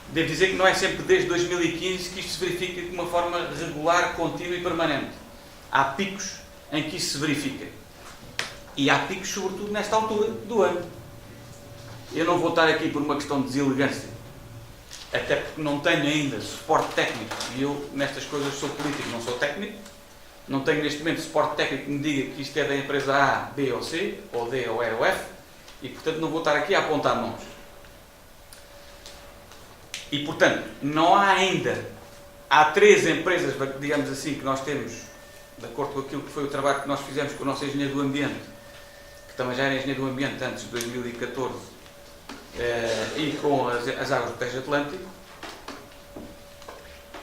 Devo dizer que não é sempre desde 2015 que isto se verifica de uma forma regular, contínua e permanente. Há picos em que isso se verifica. E há picos, sobretudo, nesta altura do ano. Eu não vou estar aqui por uma questão de deselegância, até porque não tenho ainda suporte técnico, e eu, nestas coisas, sou político, não sou técnico. Não tenho, neste momento, suporte técnico que me diga que isto é da empresa A, B ou C, ou D ou E ou F, e, portanto, não vou estar aqui a apontar nomes. E, portanto, não há ainda, há 3 empresas, digamos assim, que nós temos, de acordo com aquilo que foi o trabalho que nós fizemos com o nosso engenheiro do ambiente, que também já era engenheiro do ambiente antes de 2014, e com as águas do Tejo Atlântico,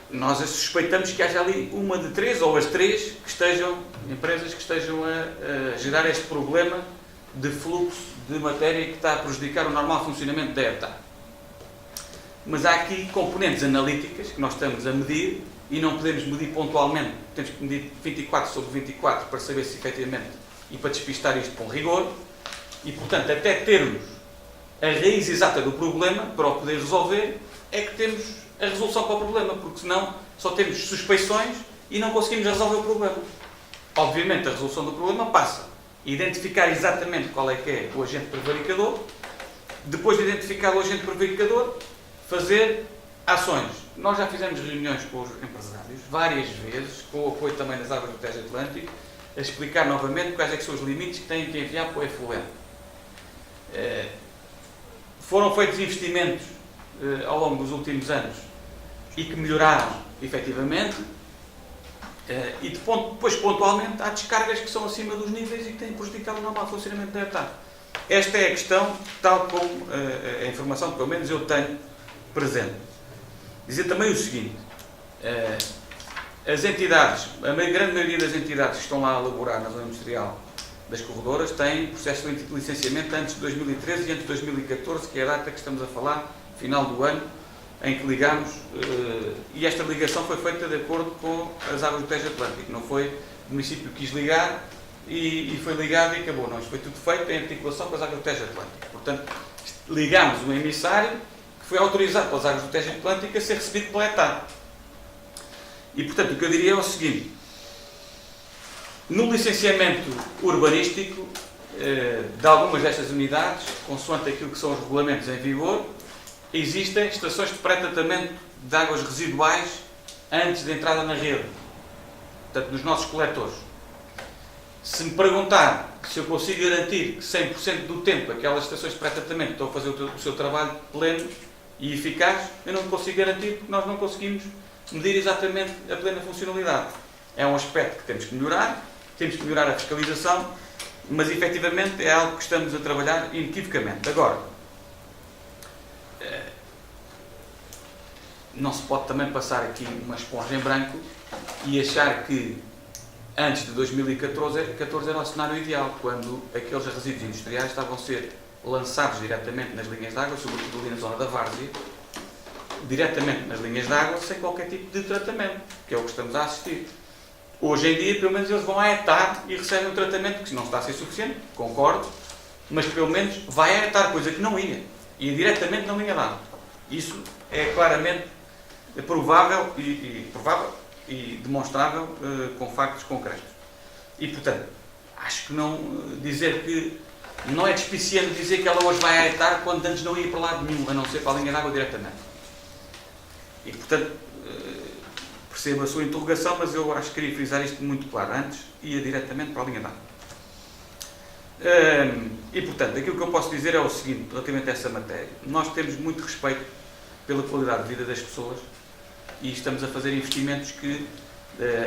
nós suspeitamos que haja ali uma de 3 ou as 3 empresas que estejam a gerar este problema de fluxo de matéria que está a prejudicar o normal funcionamento da ETAR. mas há aqui componentes analíticas que nós estamos a medir e não podemos medir pontualmente, temos que medir 24 sobre 24 para saber se efetivamente e para despistar isto com rigor e, portanto, até termos a raiz exata do problema para o poder resolver, é que temos a resolução para o problema, porque senão só temos suspeições e não conseguimos resolver o problema. Obviamente, a resolução do problema passa a identificar exatamente qual é que é o agente prevaricador, depois de identificar o agente prevaricador, fazer ações. Nós já fizemos reuniões com os empresários, várias vezes, com o apoio também das águas do Tejo Atlântico, a explicar novamente quais é que são os limites que têm que enviar para o efluente. Foram feitos investimentos ao longo dos últimos anos e que melhoraram efetivamente, e depois pontualmente há descargas que são acima dos níveis e que têm prejudicado o normal funcionamento da ETA. Esta é a questão, tal como a informação que pelo menos eu tenho presente. Dizer também o seguinte, as entidades, a grande maioria das entidades que estão lá a elaborar na zona industrial das corredoras têm processo de licenciamento antes de 2013 e antes de 2014, que é a data que estamos a falar, final do ano, em que ligamos, e esta ligação foi feita de acordo com as águas do Tejo Atlântico. Não foi o município que quis ligar e foi ligado e acabou. Não, isto foi tudo feito em articulação com as águas do Tejo Atlântico. Portanto, ligámos um emissário que foi autorizado pelas águas do Tejo Atlântico a ser recebido pela ETA. E, portanto, o que eu diria é o seguinte: no licenciamento urbanístico de algumas destas unidades, consoante aquilo que são os regulamentos em vigor, existem estações de pré-tratamento de águas residuais antes de entrada na rede, portanto, nos nossos coletores. Se me perguntar se eu consigo garantir que 100% do tempo aquelas estações de pré-tratamento estão a fazer o seu trabalho pleno e eficaz, eu não consigo garantir, porque nós não conseguimos medir exatamente a plena funcionalidade. É um aspecto que temos que melhorar a fiscalização, mas efetivamente é algo que estamos a trabalhar inequivocamente. Agora, não se pode também passar aqui uma esponja em branco e achar que antes de 2014 era o cenário ideal, quando aqueles resíduos industriais estavam a ser lançados diretamente nas linhas de água, sobretudo ali na zona da várzea, diretamente nas linhas de água, sem qualquer tipo de tratamento, que é o que estamos a assistir. Hoje em dia, pelo menos, eles vão à ETA e recebem um tratamento que não está a ser suficiente, concordo, mas pelo menos vai à ETA, coisa que não ia. Ia diretamente na linha de água. Isso é claramente provável e demonstrável com factos concretos. E, portanto, acho que não dizer que não é despiciente dizer que ela hoje vai à ETA quando antes não ia para lado nenhum, a não ser para a linha de água diretamente. E, portanto, percebo a sua interrogação, mas eu acho que queria frisar isto muito claro. Antes ia diretamente para a linha de água. E, portanto, aquilo que eu posso dizer é o seguinte, relativamente a essa matéria. Nós temos muito respeito pela qualidade de vida das pessoas e estamos a fazer investimentos que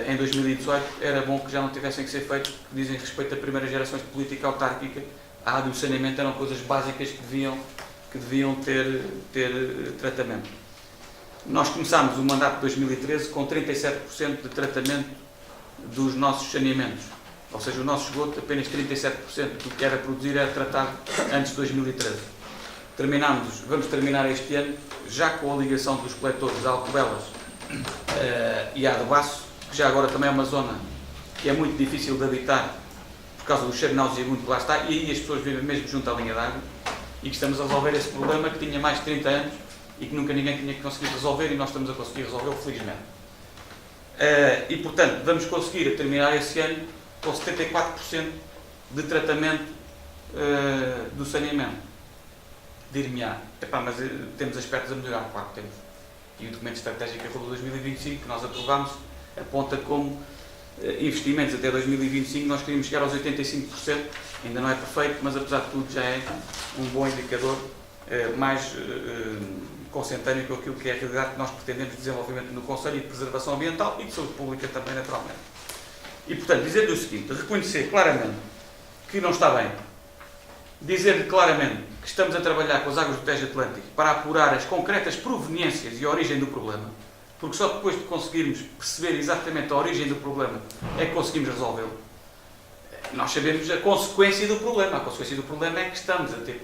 em 2018 era bom que já não tivessem que ser feitos, que dizem respeito a primeiras gerações de política autárquica. A água e o saneamento eram coisas básicas que deviam ter tratamento. Nós começámos o mandato de 2013 com 37% de tratamento dos nossos saneamentos. Ou seja, o nosso esgoto, apenas 37% do que era produzir era tratado antes de 2013. Vamos terminar este ano já com a ligação dos coletores de Alcobelas e a de Baço, que já agora também é uma zona que é muito difícil de habitar por causa do cheiro nauseabundo que lá está, e aí as pessoas vivem mesmo junto à linha d'água, e que estamos a resolver esse problema que tinha mais de 30 anos e que nunca ninguém tinha conseguido resolver, e nós estamos a conseguir resolvê-lo, felizmente. E, portanto, vamos conseguir terminar esse ano com 74% de tratamento do saneamento. Dir-me-á, mas temos aspectos a melhorar, claro que temos. E o documento estratégico Arroba 2025, que nós aprovámos, aponta como investimentos até 2025, nós queríamos chegar aos 85%, ainda não é perfeito, mas apesar de tudo já é um bom indicador, mais consentâneo com aquilo que é a realidade que nós pretendemos de desenvolvimento no Conselho e de preservação ambiental e de saúde pública também, naturalmente. E, portanto, dizer-lhe o seguinte, reconhecer claramente que não está bem, dizer-lhe claramente que estamos a trabalhar com as águas do Tejo Atlântico para apurar as concretas proveniências e a origem do problema, porque só depois de conseguirmos perceber exatamente a origem do problema é que conseguimos resolvê-lo. Nós sabemos a consequência do problema. A consequência do problema é que estamos a ter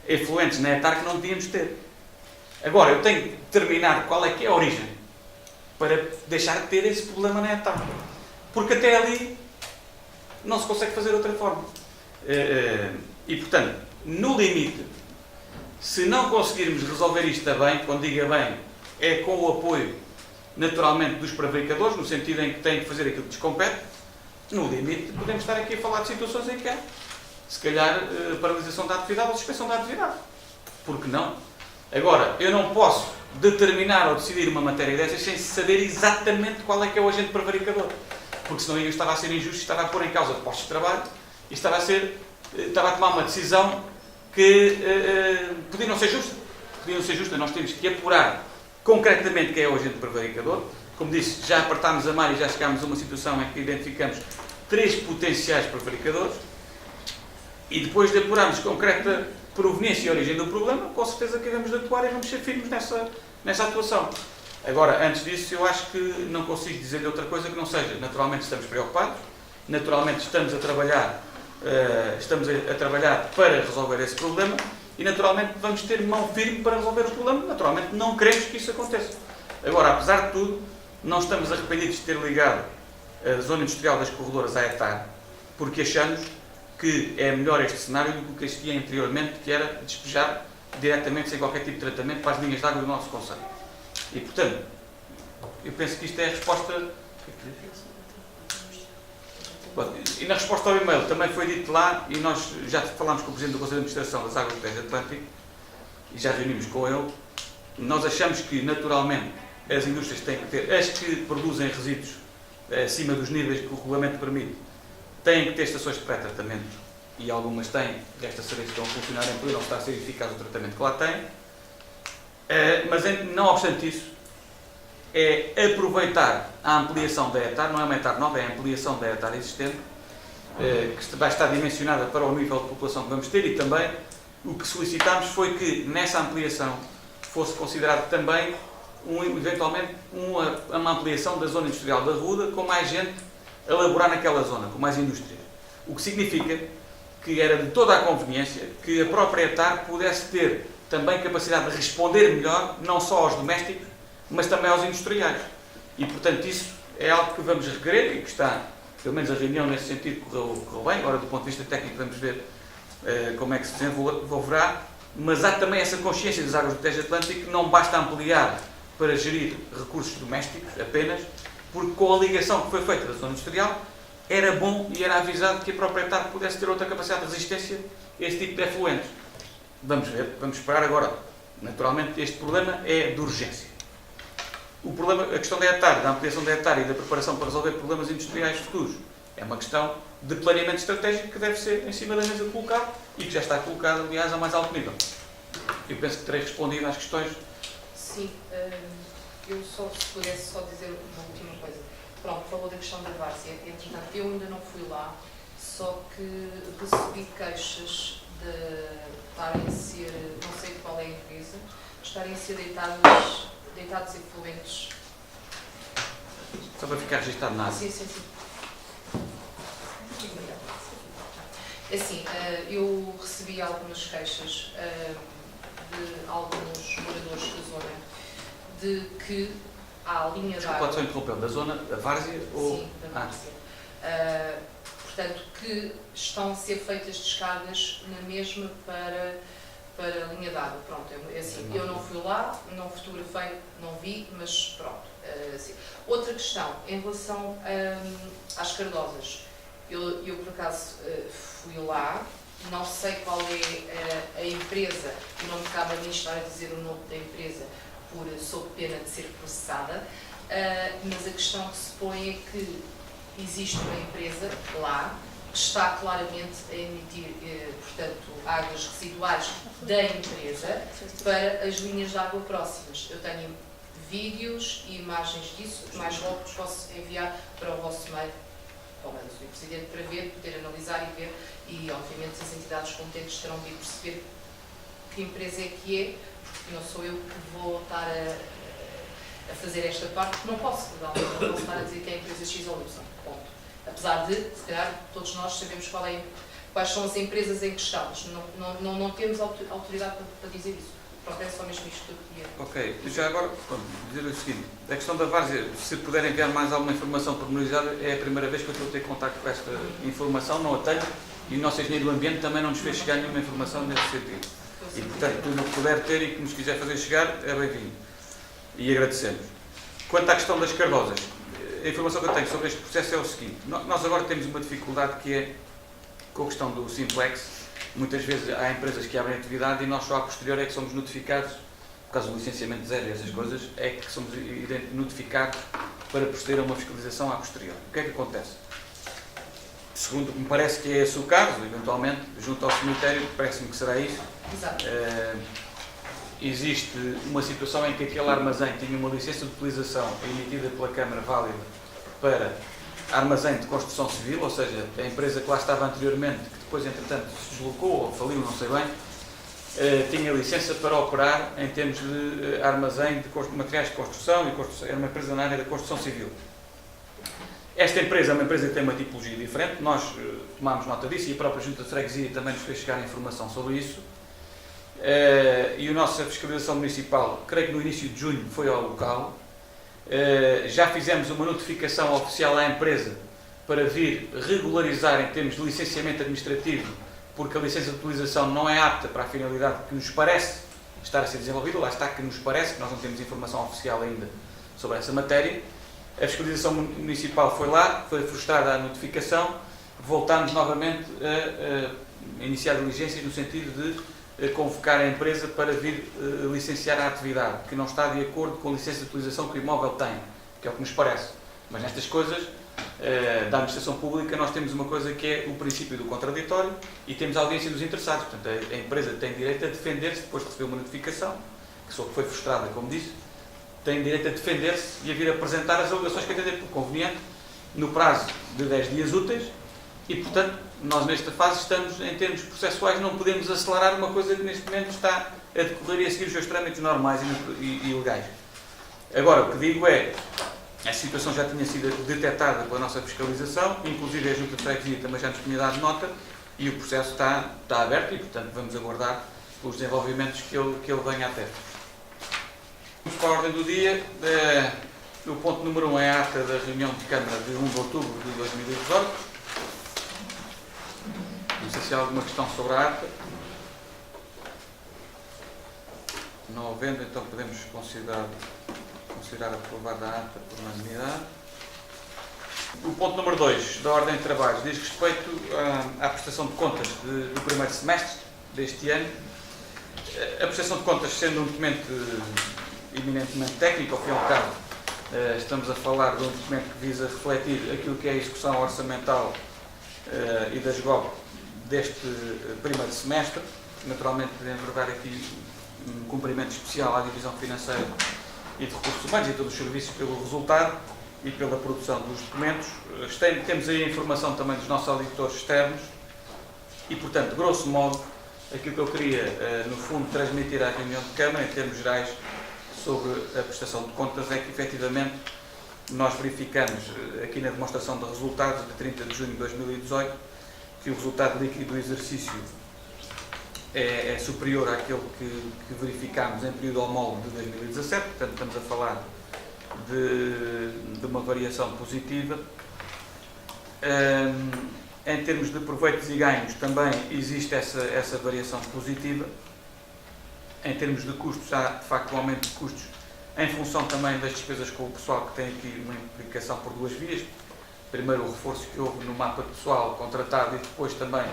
efluentes na ETA que não devíamos ter. Agora, eu tenho que determinar qual é que é a origem para deixar de ter esse problema na ETAR. Porque até ali não se consegue fazer de outra forma. E, portanto, no limite, se não conseguirmos resolver isto a bem, quando diga bem, é com o apoio, naturalmente, dos prevaricadores, no sentido em que têm que fazer aquilo que lhes compete, no limite, podemos estar aqui a falar de situações em que há, se calhar, paralisação da atividade ou suspensão da atividade. Porque não? Agora, eu não posso determinar ou decidir uma matéria dessas sem saber exatamente qual é que é o agente prevaricador. Porque senão eu estava a ser injusto, estava a pôr em causa postos de trabalho e estava a tomar uma decisão que podia não ser justa. Podia não ser justa. Nós temos que apurar concretamente quem é o agente prevaricador. Como disse, já apertámos a mar e já chegámos a uma situação em que identificamos 3 potenciais prevaricadores e depois de apurarmos concreta proveniência e origem do problema, com certeza que devemos de atuar e vamos ser firmes nessa atuação. Agora, antes disso, eu acho que não consigo dizer-lhe outra coisa que não seja. Naturalmente estamos preocupados, naturalmente estamos a trabalhar para resolver esse problema e naturalmente vamos ter mão firme para resolver o problema. Naturalmente não queremos que isso aconteça. Agora, apesar de tudo, não estamos arrependidos de ter ligado a zona industrial das corredoras à ETAR, porque achamos que é melhor este cenário do que o que existia anteriormente, que era despejar diretamente, sem qualquer tipo de tratamento, para as linhas de água do nosso concelho. E, portanto, eu penso que isto é a resposta. Bom, e na resposta ao e-mail também foi dito lá, e nós já falámos com o Presidente do Conselho de Administração das Águas do Tejo Atlântico, e já reunimos com ele, nós achamos que, naturalmente, as indústrias têm que ter, as que produzem resíduos acima dos níveis que o regulamento permite, têm que ter estações de pré-tratamento, e algumas têm, resta saber se estão a funcionar em pleno ou se está a ser eficaz o tratamento que lá têm. Mas, não obstante isso, é aproveitar a ampliação da ETAR, não é uma ETAR nova, é a ampliação da ETAR existente, que vai estar dimensionada para o nível de população que vamos ter, e também o que solicitámos foi que nessa ampliação fosse considerado também eventualmente uma ampliação da zona industrial da Ruda, com mais gente a laborar naquela zona, com mais indústria. O que significa que era de toda a conveniência que a própria ETAR pudesse ter também capacidade de responder melhor, não só aos domésticos, mas também aos industriais. E, portanto, isso é algo que vamos requerer e que está, pelo menos a reunião nesse sentido correu bem. Agora, do ponto de vista técnico, vamos ver como é que se desenvolverá, mas há também essa consciência das águas do Tejo Atlântico que não basta ampliar para gerir recursos domésticos apenas, porque com a ligação que foi feita da zona industrial, era bom e era avisado que a própria ETAR pudesse ter outra capacidade de resistência a esse tipo de efluentes. Vamos ver, vamos esperar agora. Naturalmente, este problema é de urgência. A questão da ETAR, da ampliação da ETAR e da preparação para resolver problemas industriais futuros, é uma questão de planeamento estratégico que deve ser em cima da mesa colocado e que já está colocado, aliás, a mais alto nível. Eu penso que terei respondido às questões. Sim, eu só, se pudesse só dizer uma última coisa. Pronto, falou da questão da várzea. Entretanto, eu ainda não fui lá, só que recebi queixas de estarem a ser, não sei qual é a empresa, estarem a ser deitados efluentes. Só para ficar registado na área. Sim. Assim, eu recebi algumas queixas de alguns moradores da zona de que há a linha de água... Pode só interromper, da zona, da várzea ou... Sim, da várzea. Portanto, que estão a ser feitas descargas na mesma para a linha de água. Pronto, assim, eu não fui lá, não fotografei, não vi, mas pronto. Assim. Outra questão, em relação às cardosas. Eu por acaso, fui lá, não sei qual é a empresa, e não me cabe a mim estar a dizer o nome da empresa sob pena de ser processada, mas a questão que se põe é que existe uma empresa lá que está claramente a emitir, portanto, águas residuais da empresa para as linhas de água próximas. Eu tenho vídeos e imagens disso, mais logo posso enviar para o vosso mail, ao mail do Sr. Presidente, para ver, poder analisar e ver, e obviamente as entidades competentes terão de perceber que empresa é que é, porque não sou eu que vou estar a fazer esta parte, porque não posso, não posso estar a dizer que é a empresa X ou Y, ponto. Apesar de, se calhar, todos nós sabemos quais são as empresas em questão, não temos autoridade para dizer isso. Pronto, é só mesmo isto que eu queria. Ok, já agora, pronto, dizer o seguinte, a questão da várzea, se puderem enviar mais alguma informação pormenorizada, é a primeira vez que eu estou a ter contacto com esta informação, não a tenho, e o nosso engenheiro do ambiente também não nos fez chegar nenhuma informação nesse sentido. E, portanto, tudo o que puder ter e que nos quiser fazer chegar, é bem-vindo. E agradecemos. Quanto à questão das cardosas, a informação que eu tenho sobre este processo é o seguinte, nós agora temos uma dificuldade que é com a questão do Simplex. Muitas vezes há empresas que abrem atividade e nós só a posterior é que somos notificados, por causa do licenciamento zero e essas coisas, é que somos notificados para proceder a uma fiscalização a posterior. O que é que acontece? Segundo me parece que é esse o caso, eventualmente, junto ao cemitério, parece-me que será isso. Exato. Existe uma situação em que aquele armazém tinha uma licença de utilização emitida pela Câmara válida para armazém de construção civil, ou seja, a empresa que lá estava anteriormente, que depois entretanto se deslocou ou faliu, não sei bem, tinha licença para operar em termos de armazém de materiais de construção, era uma empresa na área da construção civil. Esta empresa é uma empresa que tem uma tipologia diferente, nós tomámos nota disso e a própria Junta de Freguesia também nos fez chegar informação sobre isso. E a nossa fiscalização municipal, creio que no início de junho, foi ao local. Já fizemos uma notificação oficial à empresa para vir regularizar em termos de licenciamento administrativo, porque a licença de utilização não é apta para a finalidade que nos parece estar a ser desenvolvida. Lá está que nos parece, que nós não temos informação oficial ainda sobre essa matéria. A fiscalização municipal foi lá, foi frustrada a notificação, voltámos novamente a iniciar diligências no sentido de convocar a empresa para vir licenciar a atividade, que não está de acordo com a licença de utilização que o imóvel tem, que é o que nos parece. Mas nestas coisas, da administração pública, nós temos uma coisa que é o princípio do contraditório e temos a audiência dos interessados. Portanto, a empresa tem direito a defender-se depois de receber uma notificação, que só que foi frustrada, como disse, tem direito a defender-se e a vir apresentar as alegações que entender por conveniente, no prazo de 10 dias úteis, e, portanto, nós nesta fase estamos, em termos processuais, não podemos acelerar uma coisa que neste momento está a decorrer e a seguir os seus trâmites normais e legais. Agora, o que digo é, a situação já tinha sido detectada pela nossa fiscalização, inclusive a Junta de Freguesia também já nos tinha dado nota, e o processo está aberto e, portanto, vamos aguardar os desenvolvimentos que ele venha a ter. Vamos para a ordem do dia. O ponto número 1 é a ata da reunião de Câmara de 1 de outubro de 2018. Não sei se há alguma questão sobre a ata. Não havendo, então podemos considerar aprovada a ata por unanimidade. O ponto número 2 da ordem de trabalhos diz respeito à prestação de contas do primeiro semestre deste ano. A prestação de contas, sendo um documento eminentemente técnico, ao fim e ao cabo, estamos a falar de um documento que visa refletir aquilo que é a execução orçamental e da SGOP deste primeiro semestre. Naturalmente, podemos dar aqui um cumprimento especial à Divisão Financeira e de Recursos Humanos e a todos os serviços pelo resultado e pela produção dos documentos. Temos aí a informação também dos nossos auditores externos e, portanto, grosso modo, aquilo que eu queria, no fundo, transmitir à reunião de Câmara, em termos gerais, sobre a prestação de contas, é que, efetivamente, nós verificamos aqui na demonstração de resultados de 30 de junho de 2018 que o resultado líquido do exercício é superior àquele que verificámos em período homólogo de 2017, portanto estamos a falar de uma variação positiva. Em termos de proveitos e ganhos também existe essa variação positiva. Em termos de custos, há de facto um aumento de custos em função também das despesas com o pessoal, que tem aqui uma implicação por duas vias. Primeiro, o reforço que houve no mapa de pessoal contratado e depois também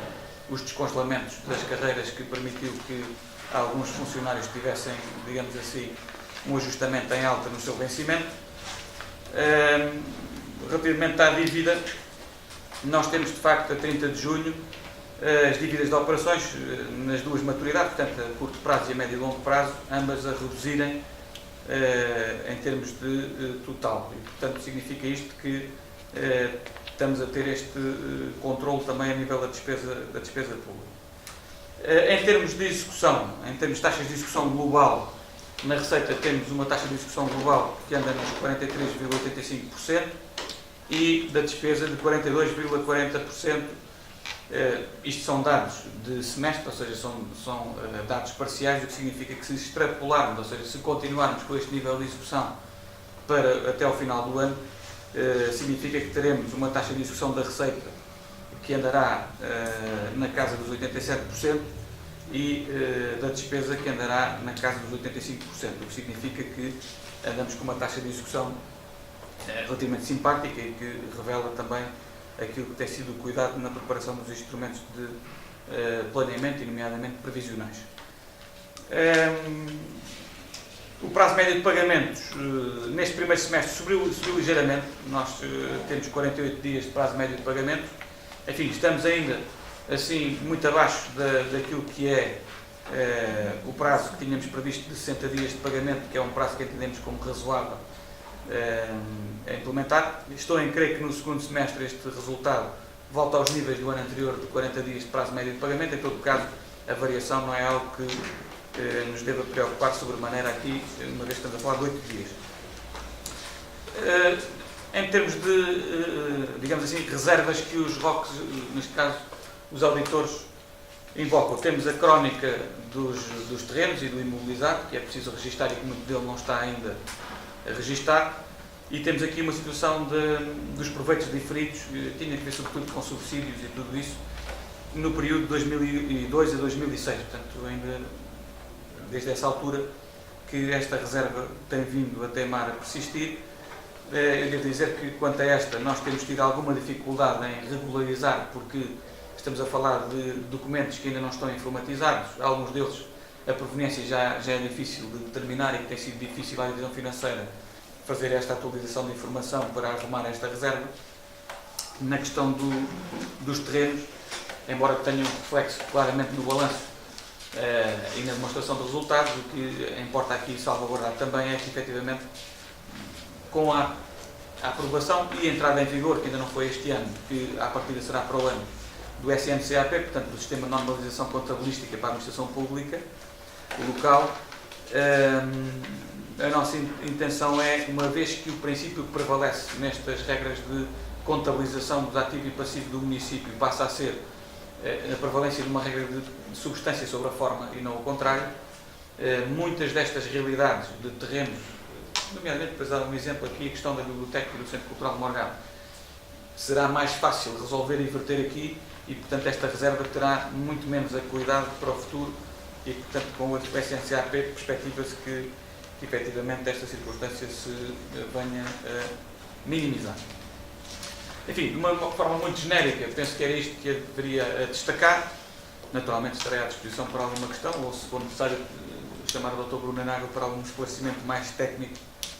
os descongelamentos das carreiras, que permitiu que alguns funcionários tivessem, digamos assim, um ajustamento em alta no seu vencimento. Relativamente à dívida, nós temos de facto a 30 de junho as dívidas de operações nas duas maturidades, portanto a curto prazo e a médio e longo prazo, ambas a reduzirem em termos de total. E, portanto, significa isto que estamos a ter este controle também a nível da despesa pública. Em termos de execução, em termos de taxas de execução global, na receita temos uma taxa de execução global que anda nos 43,85% e da despesa de 42,40%, Isto são dados de semestre, ou seja, são dados parciais, o que significa que se extrapolarmos, ou seja, se continuarmos com este nível de execução até ao final do ano, significa que teremos uma taxa de execução da receita que andará na casa dos 87% e da despesa que andará na casa dos 85%, o que significa que andamos com uma taxa de execução relativamente simpática e que revela também aquilo que tem sido o cuidado na preparação dos instrumentos de planeamento e, nomeadamente, previsionais. O prazo médio de pagamentos neste primeiro semestre subiu ligeiramente. Nós temos 48 dias de prazo médio de pagamento. Enfim, estamos ainda assim muito abaixo daquilo que é o prazo que tínhamos previsto de 60 dias de pagamento, que é um prazo que entendemos como razoável a implementar. Estou em crer que no segundo semestre este resultado volta aos níveis do ano anterior de 40 dias de prazo médio de pagamento. Em todo caso, a variação não é algo que nos deva preocupar sobremaneira aqui, uma vez que estamos a falar de 8 dias. Em termos de, digamos assim, reservas que os ROCs, neste caso os auditores, invocam, temos a crónica dos terrenos e do imobilizado, que é preciso registar e que muito dele não está ainda a registar, e temos aqui uma situação dos proveitos diferidos, tinha que ver sobretudo com subsídios e tudo isso, no período de 2002 a 2006, portanto ainda desde essa altura que esta reserva tem vindo a teimar a persistir. Eu devo dizer que quanto a esta nós temos tido alguma dificuldade em regularizar, porque estamos a falar de documentos que ainda não estão informatizados, alguns deles a proveniência já é difícil de determinar e que tem sido difícil à divisão financeira fazer esta atualização de informação para arrumar esta reserva. Na questão dos terrenos, embora tenham reflexo claramente no balanço e na demonstração de resultados, o que importa aqui salvaguardar também é que, efetivamente, com a aprovação e a entrada em vigor, que ainda não foi este ano, que à partida será para o ano, do SNCAP, portanto, do Sistema de Normalização Contabilística para a Administração Pública local, a nossa intenção é, uma vez que o princípio que prevalece nestas regras de contabilização dos ativos e passivos do município passa a ser a prevalência de uma regra de substância sobre a forma e não o contrário, muitas destas realidades de terrenos, nomeadamente, para dar um exemplo aqui, a questão da biblioteca e do Centro Cultural de Morgado, será mais fácil resolver e verter aqui e, portanto, esta reserva terá muito menos acuidado para o futuro e, portanto, com o SNCAP perspectiva-se que efetivamente esta circunstância se venha a minimizar. Enfim, de uma forma muito genérica, penso que era isto que eu deveria destacar. Naturalmente estarei à disposição para alguma questão ou, se for necessário, chamar o Dr. Bruno Nago para algum esclarecimento mais técnico,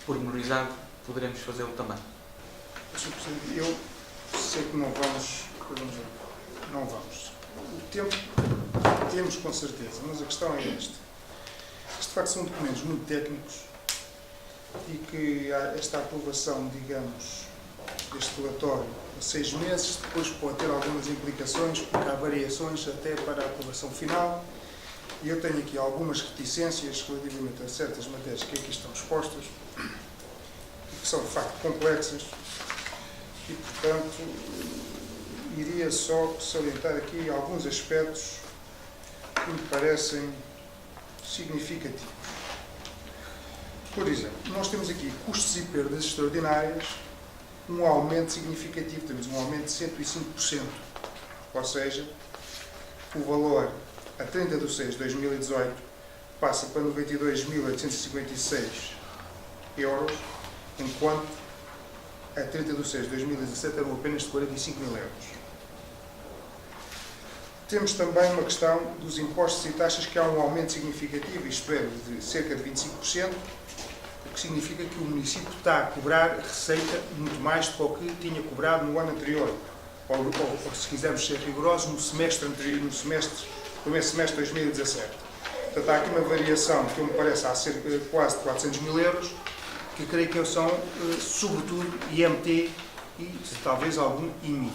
pormenorizado, poderemos fazê-lo também. Sr. Presidente, eu sei que não vamos. O tempo temos com certeza, mas a questão é esta. Isto, de facto, são documentos muito técnicos e que esta aprovação, digamos, deste relatório a 6 meses, depois pode ter algumas implicações, porque há variações até para a aprovação final. E eu tenho aqui algumas reticências relativamente a certas matérias que aqui estão expostas e que são, de facto, complexas e, portanto, iria só salientar aqui alguns aspectos que me parecem significativos. Por exemplo, nós temos aqui custos e perdas extraordinárias, um aumento significativo, temos um aumento de 105%, ou seja, o valor a 30 de 6 de 2018 passa para 92.856 euros, enquanto a 30 de 6 de 2017 eram apenas de 45 mil euros. Temos também uma questão dos impostos e taxas, que há um aumento significativo, isto é, de cerca de 25%, o que significa que o município está a cobrar receita muito mais do que o que tinha cobrado no ano anterior, ou se quisermos ser rigorosos, no semestre anterior, primeiro semestre de 2017. Portanto, há aqui uma variação que me parece a ser quase de 400 mil euros, que creio que são, sobretudo, IMT e talvez algum IMI.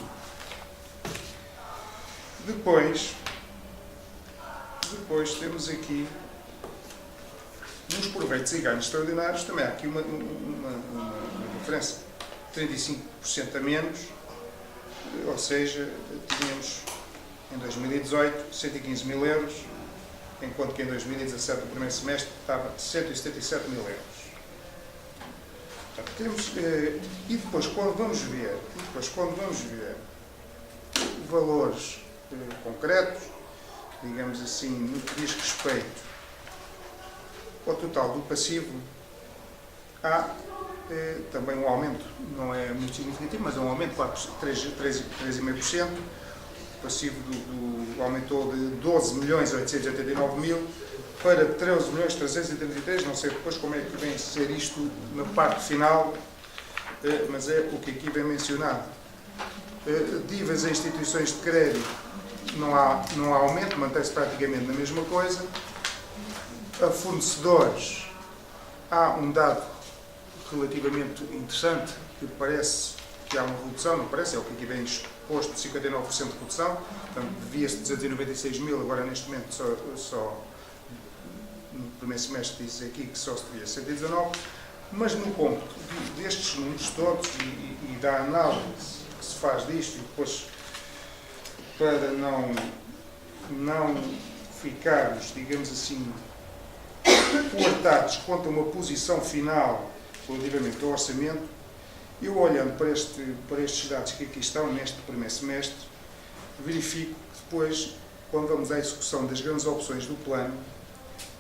Depois temos aqui, nos proveitos e ganhos extraordinários, também há aqui uma diferença, 35% a menos, ou seja, tínhamos em 2018, 115 mil euros, enquanto que em 2017, o primeiro semestre, estava 177 mil euros. Portanto, temos, e depois, quando vamos ver valores concretos, digamos assim, no que diz respeito ao total do passivo, há também um aumento, não é muito significativo, mas é um aumento de 3,5%. O passivo aumentou de 12.889.000 para 13.333.000. Não sei depois como é que vem ser isto na parte final, mas é o que aqui vem mencionado. Dívidas a instituições de crédito, não há aumento, mantém-se praticamente na mesma coisa. A fornecedores, há um dado relativamente interessante, que parece que há uma redução, não parece, é o que aqui vem exposto, de 59% de redução, portanto, devia-se 296 mil, agora neste momento só no primeiro semestre diz aqui que só se devia 119, mas no ponto destes números todos e da análise que se faz disto, e depois para não ficarmos, digamos assim, coartados quanto a uma posição final relativamente ao orçamento, eu olhando para estes dados que aqui estão, neste primeiro semestre, verifico que depois, quando vamos à execução das grandes opções do plano,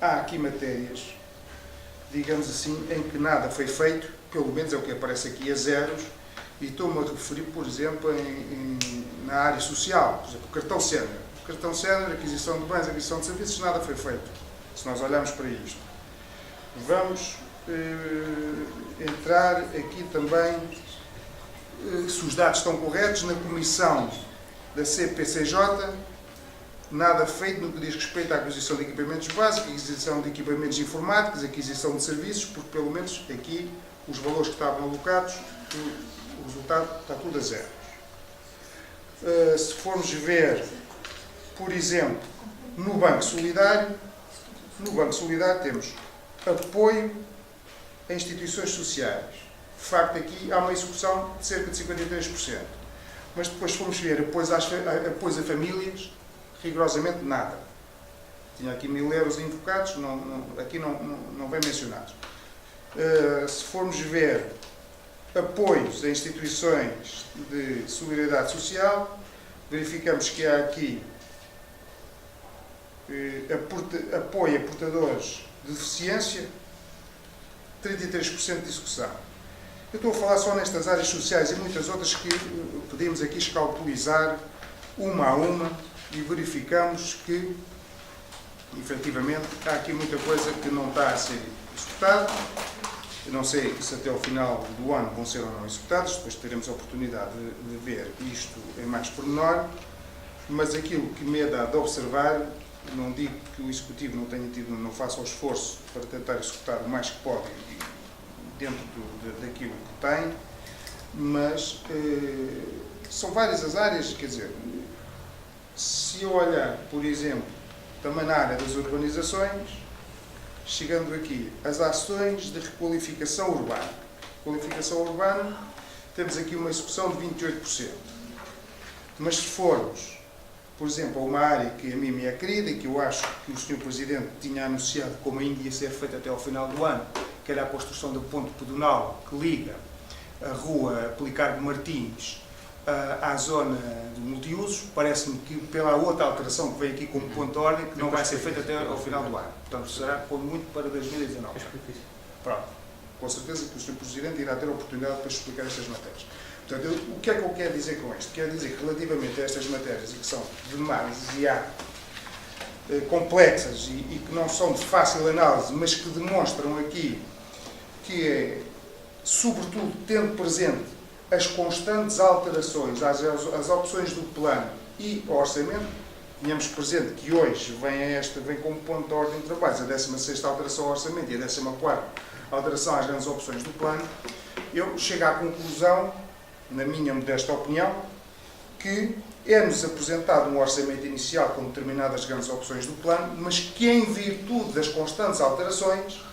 há aqui matérias, digamos assim, em que nada foi feito, pelo menos é o que aparece aqui a zeros, e estou-me a referir, por exemplo, na área social, por exemplo, o cartão Sénior. O cartão Sénior, aquisição de bens, aquisição de serviços, nada foi feito, se nós olharmos para isto. Vamos entrar aqui também, se os dados estão corretos, na comissão da CPCJ, nada feito no que diz respeito à aquisição de equipamentos básicos, aquisição de equipamentos informáticos, aquisição de serviços, porque pelo menos aqui os valores que estavam alocados, o resultado está tudo a zero. Se formos ver, por exemplo, no Banco Solidário temos apoio a instituições sociais. De facto, aqui há uma execução de cerca de 53%. Mas depois fomos ver apoios a famílias, rigorosamente nada. Tinha aqui 1.000 euros invocados, aqui não vem mencionados. Se formos ver apoios a instituições de solidariedade social, verificamos que há aqui apoio a portadores de deficiência, 33% de execução. Eu estou a falar só nestas áreas sociais e muitas outras que podemos aqui escalpelizar uma a uma e verificamos que, efetivamente, há aqui muita coisa que não está a ser executada. Eu não sei se até ao final do ano vão ser ou não executados, depois teremos a oportunidade de ver isto em mais pormenor, mas aquilo que me é dado a observar, não digo que o Executivo não faça o esforço para tentar executar o mais que pode dentro daquilo que tem, mas são várias as áreas, quer dizer, se eu olhar, por exemplo, também na área das urbanizações, chegando aqui, as ações de requalificação urbana. Qualificação urbana, temos aqui uma execução de 28%. Mas se formos, por exemplo, a uma área que a mim me é querida e que eu acho que o Sr. Presidente tinha anunciado como ainda ia ser feita até ao final do ano, que era a construção do ponto pedonal que liga a rua Policarpo Martins à zona de multiusos, parece-me que pela outra alteração que veio aqui como ponto de ordem, que não vai ser feita até ao final do ano. Portanto, será por muito para 2019. Pronto. Com certeza que o Sr. Presidente irá ter a oportunidade para explicar estas matérias. Portanto, o que é que eu quero dizer com isto? Quero dizer que relativamente a estas matérias, e que são demasiado complexas e que não são de fácil análise, mas que demonstram aqui que é, sobretudo, tendo presente as constantes alterações às opções do plano e ao orçamento, tínhamos presente que hoje vem como ponto de ordem de trabalhos a 16ª alteração ao orçamento e a 14ª alteração às grandes opções do plano, eu chego à conclusão, na minha modesta opinião, que é-nos apresentado um orçamento inicial com determinadas grandes opções do plano, mas que em virtude das constantes alterações,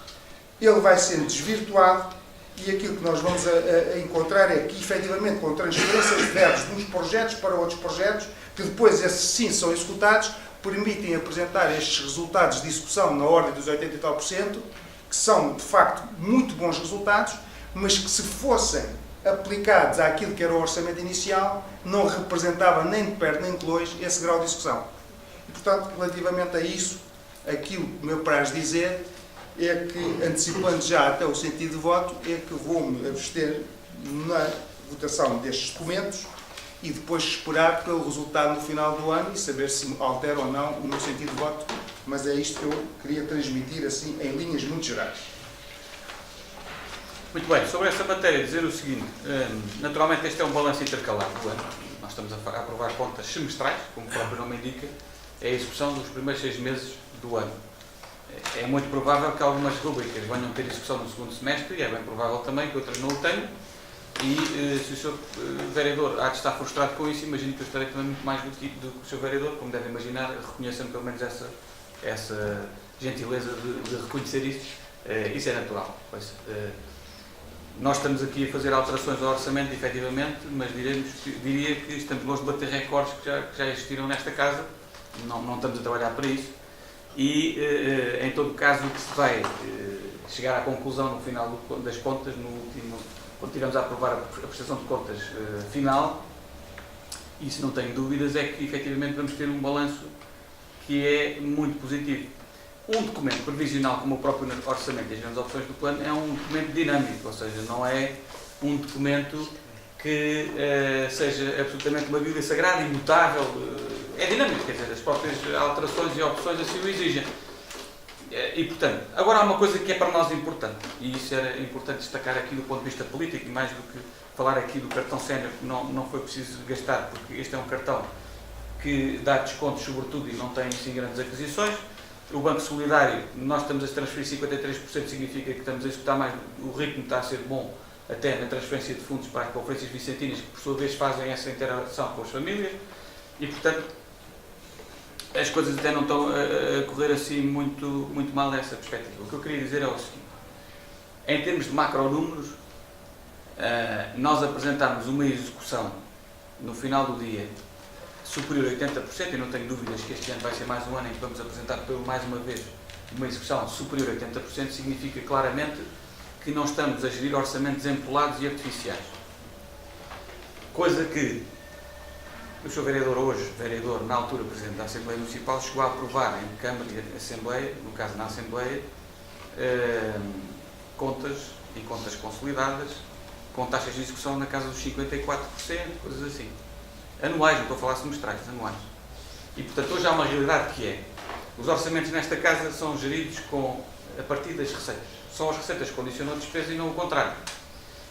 ele vai sendo desvirtuado e aquilo que nós vamos a encontrar é que, efetivamente, com transferências de verbos de uns projetos para outros projetos, que depois, esses sim, são executados, permitem apresentar estes resultados de execução na ordem dos 80 e tal %, que são, de facto, muito bons resultados, mas que, se fossem aplicados àquilo que era o orçamento inicial, não representava nem de perto nem de longe esse grau de execução. E, portanto, relativamente a isso, aquilo que me apraz dizer é que, antecipando já até o sentido de voto, é que vou-me abster na votação destes documentos e depois esperar pelo resultado no final do ano e saber se altera ou não o meu sentido de voto, mas é isto que eu queria transmitir, assim, em linhas muito gerais. Muito bem, sobre esta matéria, dizer o seguinte: naturalmente este é um balanço intercalar do ano. Nós estamos a aprovar contas semestrais, como o próprio nome indica, é a execução dos primeiros 6 meses do ano. É muito provável que algumas rubricas venham ter execução no segundo semestre, e é bem provável também que outras não o tenham, e se o Sr. Vereador há de estar frustrado com isso, imagino que eu estarei também muito mais do que o Sr. Vereador, como deve imaginar, reconheçam pelo menos essa gentileza de reconhecer isso. Isso é natural. Pois, nós estamos aqui a fazer alterações ao orçamento, efetivamente, mas diria que estamos longe de bater recordes que já existiram nesta casa, não estamos a trabalhar para isso, e, em todo caso, o que se vai chegar à conclusão no final das contas, quando estivermos a aprovar a prestação de contas final, isso não tenho dúvidas, é que, efetivamente, vamos ter um balanço que é muito positivo. Um documento previsional, como o próprio orçamento e as grandes opções do plano, é um documento dinâmico, ou seja, não é um documento que seja absolutamente uma Bíblia sagrada, imutável, é dinâmico, quer dizer, as próprias alterações e opções assim o exigem. E, portanto, agora há uma coisa que é para nós importante, e isso era importante destacar aqui do ponto de vista político, mais do que falar aqui do cartão sénior, que não foi preciso gastar, porque este é um cartão que dá descontos, sobretudo, e não tem, assim, grandes aquisições. O Banco Solidário, nós estamos a transferir 53%, significa que estamos a executar mais, o ritmo está a ser bom, até na transferência de fundos para as conferências vicentinas, que por sua vez fazem essa interação com as famílias, e, portanto, as coisas até não estão a correr assim muito mal nessa perspectiva. O que eu queria dizer é o seguinte: em termos de macronúmeros, nós apresentarmos uma execução no final do dia superior a 80%, e não tenho dúvidas que este ano vai ser mais um ano em que vamos apresentar mais uma vez uma execução superior a 80%, significa claramente que não estamos a gerir orçamentos empolados e artificiais. Coisa que o Sr. Vereador hoje, Vereador, na altura Presidente da Assembleia Municipal, chegou a aprovar em Câmara e Assembleia, no caso na Assembleia, contas e contas consolidadas, com taxas de execução na casa dos 54%, coisas assim. Anuais, não estou a falar semestrais, anuais. E, portanto, hoje há uma realidade que é: os orçamentos nesta casa são geridos a partir das receitas. São as receitas que condicionam a despesa e não o contrário.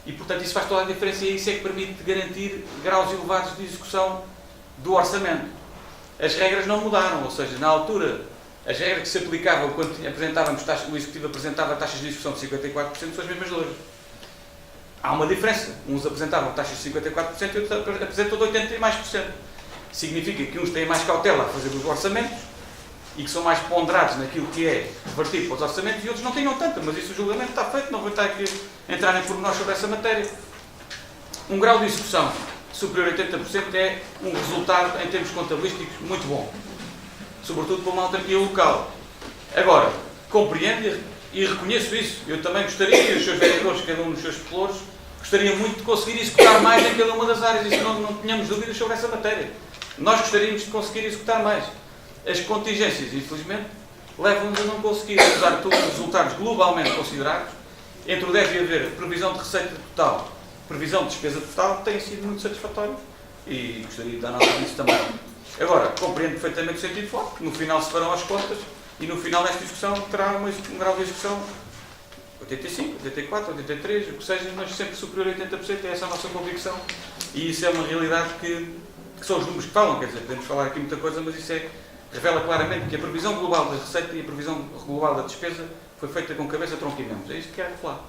E, portanto, isso faz toda a diferença, e isso é que permite garantir graus elevados de execução do orçamento. As regras não mudaram, ou seja, na altura, as regras que se aplicavam quando apresentávamos o Executivo apresentava taxas de execução de 54% são as mesmas de hoje. Há uma diferença. Uns apresentavam taxas de 54% e outros apresentam de 80% e mais por cento. Significa que uns têm mais cautela a fazer os orçamentos e que são mais ponderados naquilo que é revertido para os orçamentos, e outros não tenham tanta, mas isso o julgamento está feito, não vou estar aqui a entrar em pormenores sobre essa matéria. Um grau de execução superior a 80% é um resultado, em termos contabilísticos, muito bom. Sobretudo para uma autarquia local. Agora, compreendo e reconheço isso. Eu também gostaria, e os seus vereadores, cada um dos seus pelouros, gostaria muito de conseguir executar mais em cada uma das áreas. Isso não tínhamos dúvidas sobre essa matéria. Nós gostaríamos de conseguir executar mais. As contingências, infelizmente, levam-nos a não conseguir usar todos os resultados globalmente considerados. Entre o deve haver previsão de receita total, previsão de despesa total, têm sido muito satisfatórios, e gostaria de dar nota disso também. Agora, compreendo perfeitamente o sentido de voto, que no final se farão as contas, e no final desta discussão terá um grau de execução 85, 84, 83, o que seja, mas sempre superior a 80%, é essa a nossa convicção, e isso é uma realidade que são os números que falam, quer dizer, podemos falar aqui muita coisa, mas isso revela claramente que a previsão global da receita e a previsão global da despesa foi feita com cabeça, tronco e membros. É isto que quero falar.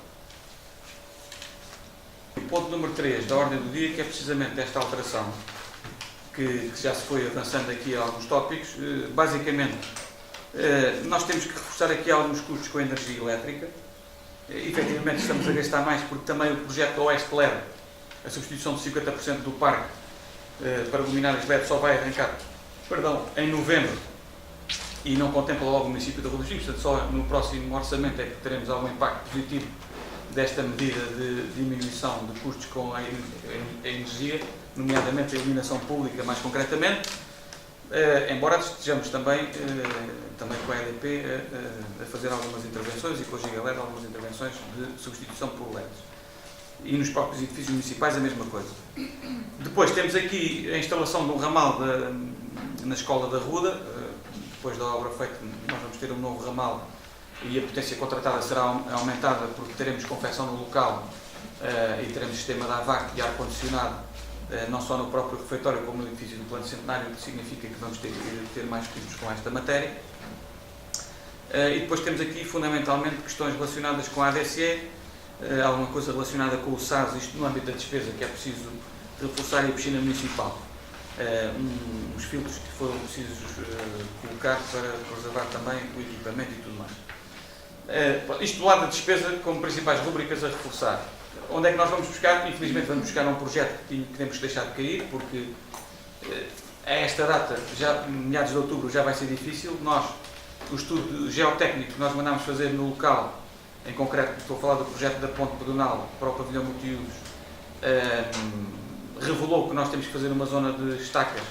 O ponto número 3 da ordem do dia, que é precisamente esta alteração, que já se foi avançando aqui a alguns tópicos. Basicamente, nós temos que reforçar aqui alguns custos com a energia elétrica. efetivamente estamos a gastar mais porque também o projeto Oeste LED, a substituição de 50% do parque para luminárias LED só vai arrancar em novembro e não contempla logo o município de Rodrigues, portanto só no próximo orçamento é que teremos algum impacto positivo desta medida de diminuição de custos com a energia, nomeadamente a iluminação pública mais concretamente, embora estejamos também com a EDP a fazer algumas intervenções e com a GigaLED algumas intervenções de substituição por LEDs. E nos próprios edifícios municipais a mesma coisa. Depois temos aqui a instalação de um ramal na Escola da Ruda. Depois da obra feita, nós vamos ter um novo ramal e a potência contratada será aumentada porque teremos confecção no local e teremos sistema de AVAC e ar-condicionado, não só no próprio refeitório como no edifício do Plano Centenário, o que significa que vamos ter que ter mais custos com esta matéria. E depois temos aqui fundamentalmente questões relacionadas com a ADSE, alguma coisa relacionada com o SAS, isto no âmbito da despesa, que é preciso reforçar a piscina municipal. Os filtros que foram precisos colocar para preservar também o equipamento e tudo mais. Isto do lado da despesa, como principais rubricas a reforçar. Onde é que nós vamos buscar? Infelizmente vamos buscar um projeto que temos que deixar de cair, porque a esta data, já meados de outubro, já vai ser difícil. O estudo geotécnico que nós mandámos fazer no local, em concreto estou a falar do projeto da Ponte Pedonal para o pavilhão multiusos, revelou que nós temos que fazer uma zona de estacas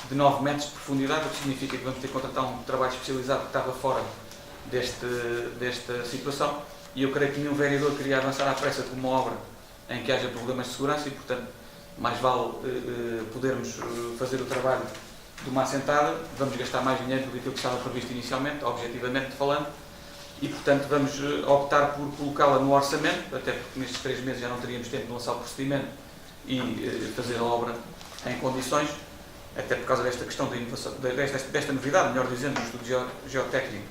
de 9 metros de profundidade, o que significa que vamos ter que contratar um trabalho especializado que estava fora desta situação, e eu creio que nenhum vereador queria avançar à pressa com uma obra em que haja problemas de segurança e, portanto, mais vale podermos fazer o trabalho de uma assentada. Vamos gastar mais dinheiro do que aquilo que estava previsto inicialmente, objetivamente falando, e, portanto, vamos optar por colocá-la no orçamento, até porque nestes 3 meses já não teríamos tempo de lançar o procedimento e fazer a obra em condições, até por causa desta questão da inovação, desta novidade, melhor dizendo, do estudo geotécnico,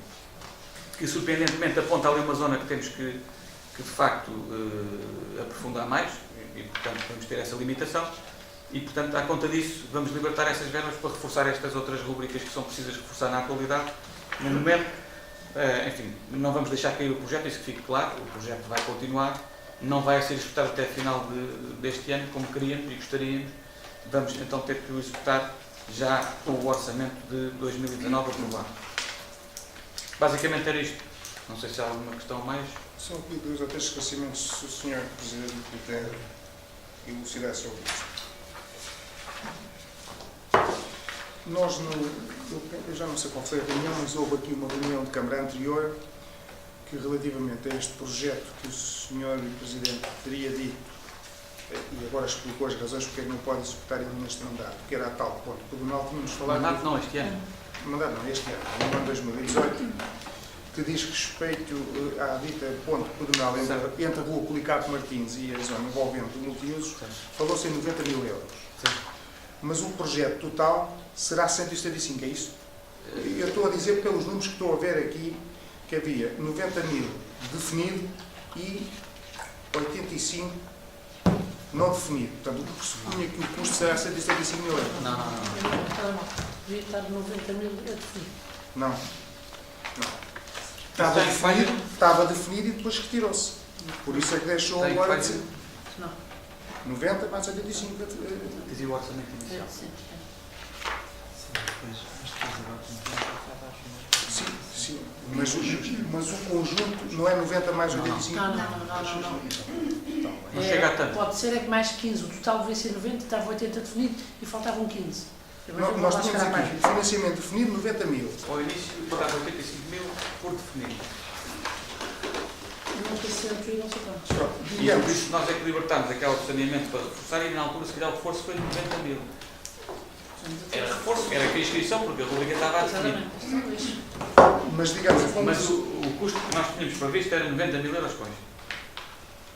que surpreendentemente aponta ali uma zona que temos que de facto aprofundar mais e, portanto, vamos ter essa limitação e, portanto, à conta disso, vamos libertar essas verbas para reforçar estas outras rubricas que são precisas reforçar na atualidade. No momento, enfim, não vamos deixar cair o projeto, isso que fique claro, o projeto vai continuar, não vai ser executado até final deste ano, como queríamos e gostaríamos. Vamos então ter que o executar já com o orçamento de 2019 aprovado. Basicamente era isto. Não sei se há alguma questão mais. São aqui 2 ou 3 esclarecimentos, se o Sr. Presidente puder elucidar sobre isto. Nós, eu já não sei qual foi a reunião, mas houve aqui uma reunião de Câmara anterior que, relativamente a este projeto que o Sr. Presidente teria dito, e agora explicou as razões porque não pode executar ainda neste mandato, que era a tal ponto pedonal, tínhamos falado... Mandato não, este ano. Mandato não, este ano, no ano 2018, que diz respeito à dita ponte pedonal entre a rua Policarpo Martins e a zona envolvente do multiusos, falou-se em 90 mil euros. Sim. Mas o projeto total será 175, é isso? Eu estou a dizer pelos números que estou a ver aqui, que havia 90 mil definido e 85 não definido. Portanto, o que pressupunha que o custo será 175 mil euros. Não. Devia estar 90 mil a definir. Não. Estava definido e depois retirou-se. Por isso é que deixou agora de ser. Não. 90 mais 85. Dizia o orçamento inicial. Sim. Mas o conjunto não é 90 mais 85? Não. Não chega a tanto. Pode ser é que mais 15. O total devia ser 90, estava 80 definido e faltavam 15. Nós tínhamos aqui financiamento definido 90 mil. Ao início estava 85 mil por definido. Não sei se não sei quantos. E por isso nós é que libertámos aquele saneamento para reforçar e na altura se calhar o reforço foi de 90 mil. Era reforço, era a inscrição porque a rubrica estava a definir. Mas digamos... Mas o custo que nós tínhamos previsto era 90 mil euros com isto.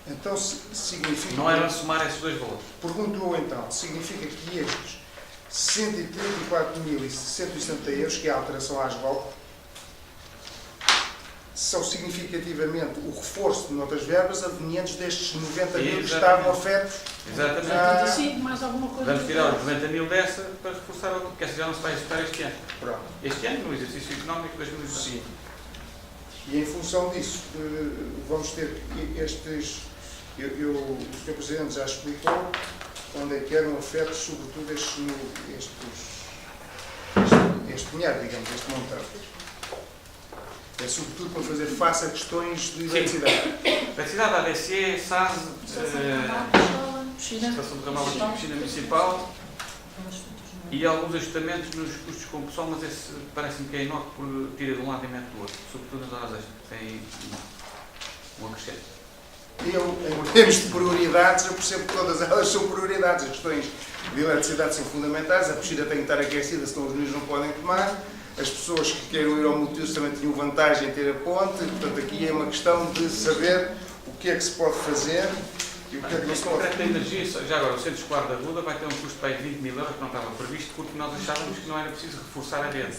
Então significa... Não era somar esses 2 valores. Pergunto-o então, significa que estes 134.160 euros, que é a alteração às ROP, são significativamente o reforço de outras verbas advenientes destes 90 mil que estavam afetos. Exatamente. 85, mais alguma coisa. Vamos tirar os 90 mil dessa para reforçar porque essa já não se vai executar este ano. Pronto. Este ano, no exercício económico de 2019. Sim. E em função disso, vamos ter estes, o Sr. Presidente já explicou onde é que eram afetos, sobretudo este dinheiro, digamos, este montante. É sobretudo para fazer face a questões de eletricidade. Eletricidade, ADC, SAS, Piscina. estação de ramal de piscina municipal e alguns ajustamentos nos custos com o pessoal, mas esse parece-me que é enorme por tira de um lado e mete do outro, sobretudo nas horas extras. Tem um acrescente. Eu, em termos de prioridades, eu percebo que todas elas são prioridades. As questões de eletricidade são fundamentais, a piscina tem que estar aquecida, senão os meninos não podem tomar. As pessoas que queiram ir ao Multiuso também tinham vantagem em ter a ponte, portanto aqui é uma questão de saber o que é que se pode fazer e o que é que não se Este pode concreto fazer. da energia, já agora, o Centro Escolar da Ruda vai ter um custo de 20 mil euros que não estava previsto porque nós achávamos que não era preciso reforçar a rede.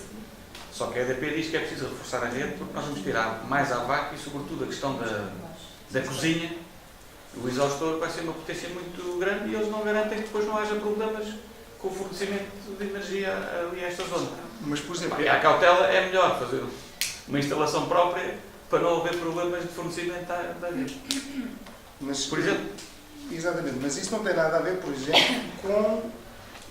Só que a EDP diz que é preciso reforçar a rede porque nós vamos tirar mais à vaca e sobretudo a questão da cozinha. O exaustor vai ser uma potência muito grande e eles não garantem que depois não haja problemas com o fornecimento de energia ali a esta zona. Mas, por exemplo, A cautela é melhor fazer uma instalação própria para não haver problemas de fornecimento da rede. mas, Por exemplo, exatamente, mas isso não tem nada a ver, por exemplo, com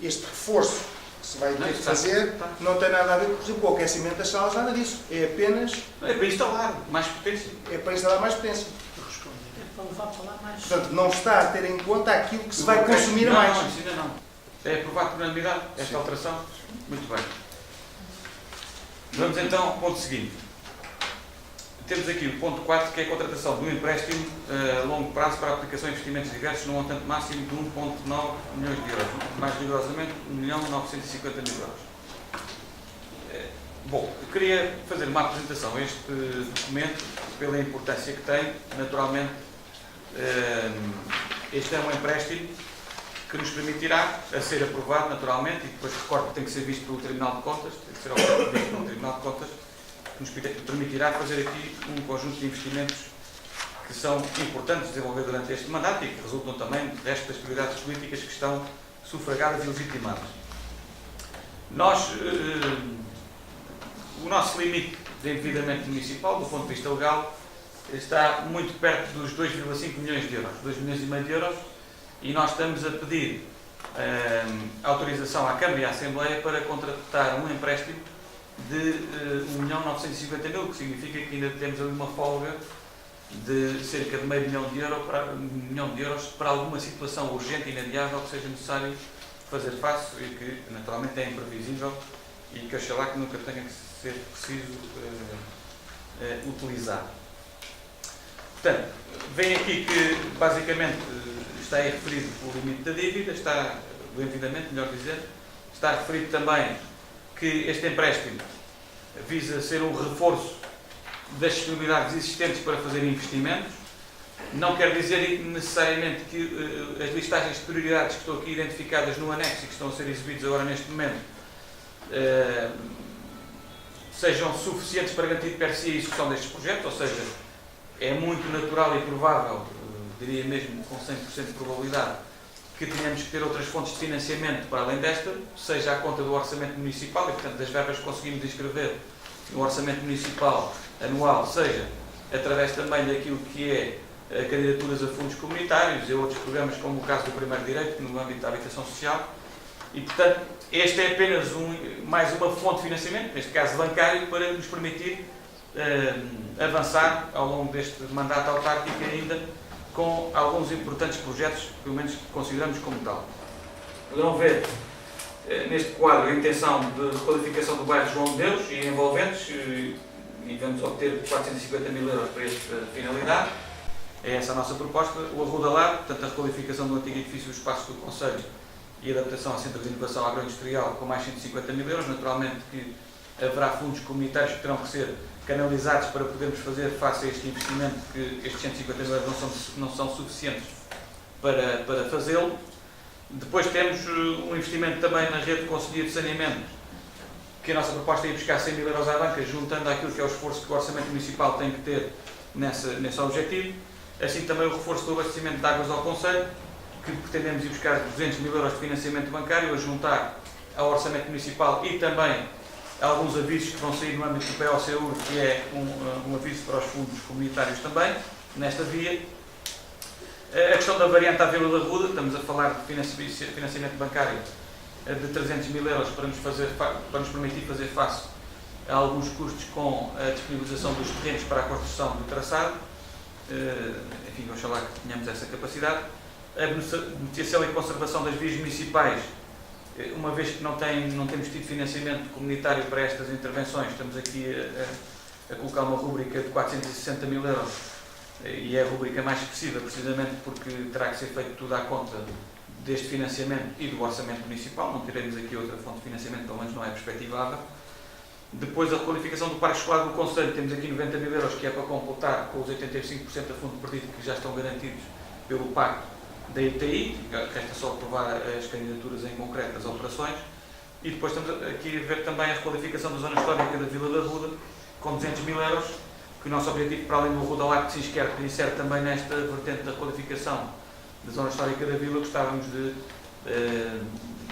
este reforço que se vai ter que fazer. Não tem nada a ver, por exemplo, com o aquecimento das salas, nada disso. É apenas é para instalar mais potência. para instalar mais potência. É para levar para lá mais. Portanto, não está a ter em conta aquilo que se vai consumir não, mais. Não, isso ainda não. É aprovado por unanimidade esta alteração. Muito bem. Vamos então ao ponto seguinte. Temos aqui o ponto 4, que é a contratação de um empréstimo a longo prazo para aplicação de investimentos diversos num montante máximo de 1,9 milhões de euros. Mais rigorosamente, 1.950.000 euros. Bom, eu queria fazer uma apresentação a este documento pela importância que tem. Naturalmente, este é um empréstimo que nos permitirá, a ser aprovado naturalmente, e depois recordo que tem que ser visto pelo Tribunal de Contas, tem que ser visto pelo Tribunal de Contas, que nos permitirá fazer aqui um conjunto de investimentos que são importantes de desenvolver durante este mandato e que resultam também do resto das prioridades políticas que estão sufragadas e legitimadas. O nosso limite de endividamento municipal, do ponto de vista legal, está muito perto dos 2,5 milhões de euros, 2 milhões e meio de euros, e nós estamos a pedir autorização à Câmara e à Assembleia para contratar um empréstimo de 1.950.000, que significa que ainda temos ali uma folga de cerca de meio milhão de euros para alguma situação urgente e inadiável que seja necessário fazer face e que naturalmente é imprevisível e que oxalá que nunca tenha que ser preciso utilizar. Portanto, vem aqui que basicamente está aí referido o limite da dívida, do endividamento, melhor dizer, está referido também que este empréstimo visa ser um reforço das disponibilidades existentes para fazer investimentos. Não quer dizer necessariamente que as listagens de prioridades que estão aqui identificadas no anexo e que estão a ser exibidos agora neste momento sejam suficientes para garantir per si a execução destes projetos, ou seja, é muito natural e provável, diria mesmo com 100% de probabilidade, que tenhamos que ter outras fontes de financiamento para além desta, seja à conta do orçamento municipal e, portanto, das verbas que conseguimos inscrever no orçamento municipal anual, seja através também daquilo que é candidaturas a fundos comunitários e outros programas, como o caso do Primeiro Direito, no âmbito da habitação social. E, portanto, este é apenas mais uma fonte de financiamento, neste caso bancário, para nos permitir avançar ao longo deste mandato autárquico ainda com alguns importantes projetos, pelo menos consideramos como tal. Poderão ver neste quadro a intenção de requalificação do bairro João de Deus e envolventes, e vamos obter 450.000 euros para esta finalidade. É essa a nossa proposta. O Arruda Lar, portanto, a requalificação do antigo edifício do Espaço do Conselho e adaptação a Centro de Inovação Agroindustrial com mais 150.000 euros. Naturalmente que haverá fundos comunitários que terão que ser canalizados para podermos fazer face a este investimento, que estes 150 mil euros não são suficientes para fazê-lo. Depois temos um investimento também na rede de conselhia de saneamento, que a nossa proposta é ir buscar 100 mil euros à banca, juntando àquilo que é o esforço que o Orçamento Municipal tem que ter nesse objetivo. Assim também o reforço do abastecimento de águas ao Conselho, que pretendemos ir buscar 200 mil euros de financiamento bancário, a juntar ao Orçamento Municipal e também Há alguns avisos que vão sair no âmbito do POCU, que é um aviso para os fundos comunitários também, nesta via. A questão da variante à Vila da Ruda, estamos a falar de financiamento bancário de 300 mil euros para nos permitir fazer face a alguns custos com a disponibilização dos terrenos para a construção do traçado. Enfim, oxalá que tenhamos essa capacidade. A beneficiação e conservação das vias municipais, uma vez que não temos tido financiamento comunitário para estas intervenções, estamos aqui a colocar uma rúbrica de 460 mil euros, e é a rúbrica mais expressiva, precisamente porque terá que ser feito tudo à conta deste financiamento e do orçamento municipal, não teremos aqui outra fonte de financiamento, pelo menos não é perspectivável. Depois a requalificação do Parque Escolar do Conselho, temos aqui 90 mil euros, que é para completar com os 85% a fundo perdido que já estão garantidos pelo pacto da ITI, resta só aprovar as candidaturas em concreto das operações. E depois estamos aqui a ver também a requalificação da zona histórica da Vila da Ruda, com 200 mil euros, que o nosso objetivo, para além do Ruda Lago que se insere também nesta vertente da requalificação da zona histórica da Vila, gostávamos de,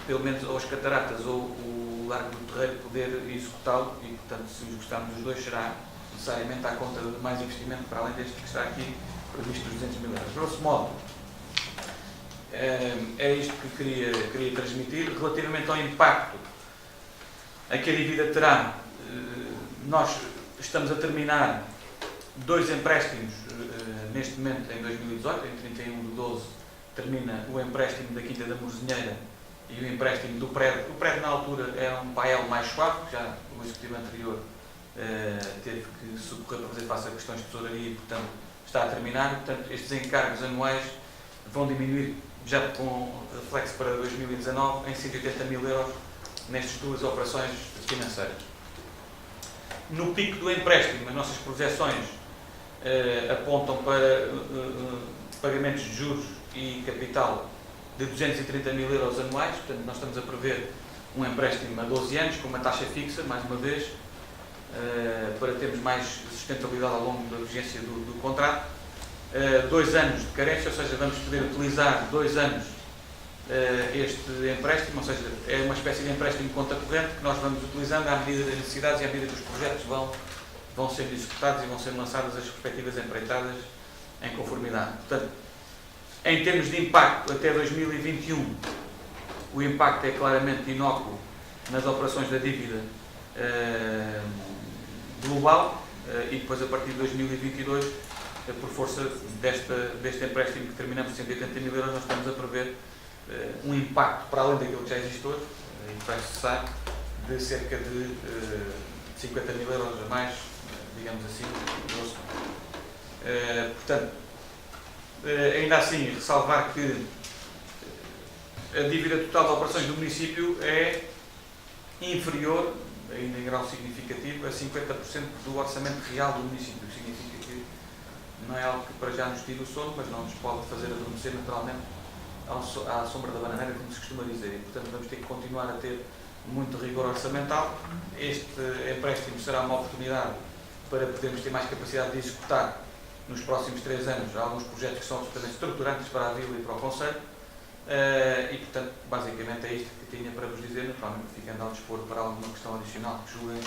pelo menos aos Cataratas ou o Largo do Terreiro, poder executá-lo, e portanto, se os gostarmos dos dois, será necessariamente à conta de mais investimento, para além deste que está aqui previsto os 200 mil euros. Grosso modo, é isto que queria transmitir. Relativamente ao impacto a que a dívida terá, nós estamos a terminar 2 empréstimos neste momento em 2018, em 31 de 12 termina o empréstimo da Quinta da Morzinheira e o empréstimo do prédio. O prédio na altura é um pael mais suave, que já o executivo anterior teve que socorrer para fazer face a questões de tesouraria e, portanto, está a terminar. Portanto, estes encargos anuais vão diminuir já com reflexo para 2019 em 180 mil euros nestas 2 operações financeiras. No pico do empréstimo, as nossas projeções apontam para pagamentos de juros e capital de 230 mil euros anuais. Portanto, nós estamos a prever um empréstimo a 12 anos com uma taxa fixa, mais uma vez, para termos mais sustentabilidade ao longo da vigência do contrato. 2 anos de carência, ou seja, vamos poder utilizar 2 anos este empréstimo, ou seja, é uma espécie de empréstimo de conta corrente que nós vamos utilizando à medida das necessidades e à medida que os projetos vão sendo executados e vão sendo lançadas as respectivas empreitadas em conformidade. Portanto, em termos de impacto, até 2021, o impacto é claramente inócuo nas operações da dívida global, e depois, a partir de 2022, por força deste empréstimo que terminamos de 180 mil euros, nós estamos a prever um impacto, para além daquilo que já existe hoje, e vai cessar, de cerca de 50 mil euros a mais, digamos assim, grosso. Portanto, ainda assim, ressalvar que a dívida total de operações do município é inferior, ainda em grau significativo, a 50% do orçamento real do município. Significa que não é algo que para já nos tira o sono, mas não nos pode fazer adormecer naturalmente à sombra da bananeira, como se costuma dizer. E, portanto, vamos ter que continuar a ter muito rigor orçamental. Este empréstimo será uma oportunidade para podermos ter mais capacidade de executar nos próximos 3 anos alguns projetos que são absolutamente estruturantes para a Vila e para o Conselho. E, portanto, basicamente é isto que tinha para vos dizer, naturalmente ficando ao dispor para alguma questão adicional que julguem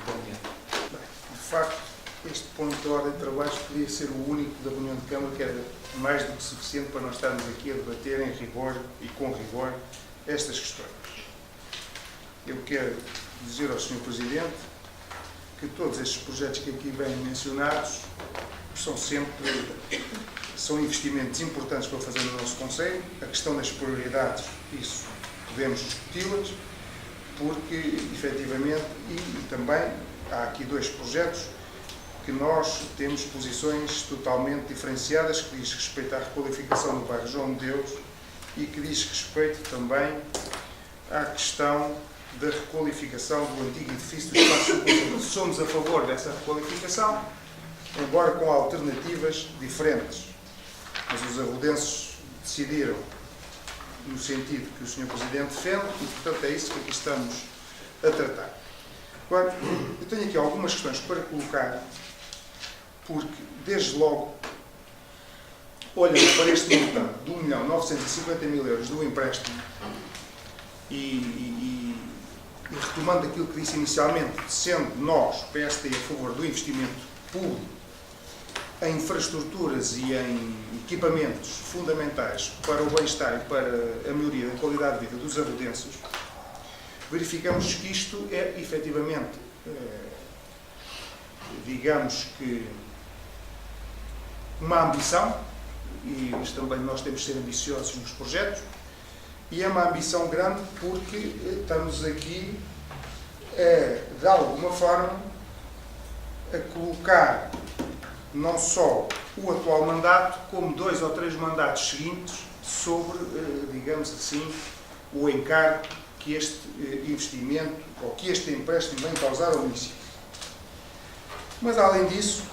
pertinente. De facto, este ponto de ordem de trabalhos podia ser o único da reunião de Câmara, que era mais do que suficiente para nós estarmos aqui a debater em rigor e com rigor estas questões. Eu quero dizer ao Sr. Presidente que todos estes projetos que aqui vêm mencionados são investimentos importantes para fazer no nosso Conselho. A questão das prioridades, isso podemos discuti-las, porque, efetivamente, e também há aqui 2 projetos que nós temos posições totalmente diferenciadas, que diz respeito à requalificação do bairro João de Deus e que diz respeito também à questão da requalificação do antigo edifício do Espaço do Conselho. Somos a favor dessa requalificação, embora com alternativas diferentes. Mas os arrudenses decidiram no sentido que o Sr. Presidente defende e, portanto, é isso que aqui estamos a tratar. Agora, eu tenho aqui algumas questões para colocar, porque, desde logo, olhando para este montante de 1.950.000 euros do empréstimo e retomando aquilo que disse inicialmente, sendo nós, PSD, a favor do investimento público em infraestruturas e em equipamentos fundamentais para o bem-estar e para a melhoria da qualidade de vida dos abudenses, verificamos que isto é, efetivamente, digamos que, uma ambição, mas também nós temos de ser ambiciosos nos projetos, e é uma ambição grande porque estamos aqui, de alguma forma, a colocar não só o atual mandato, como 2 ou 3 mandatos seguintes sobre, digamos assim, o encargo que este investimento, ou que este empréstimo vem causar ao município. Mas, além disso,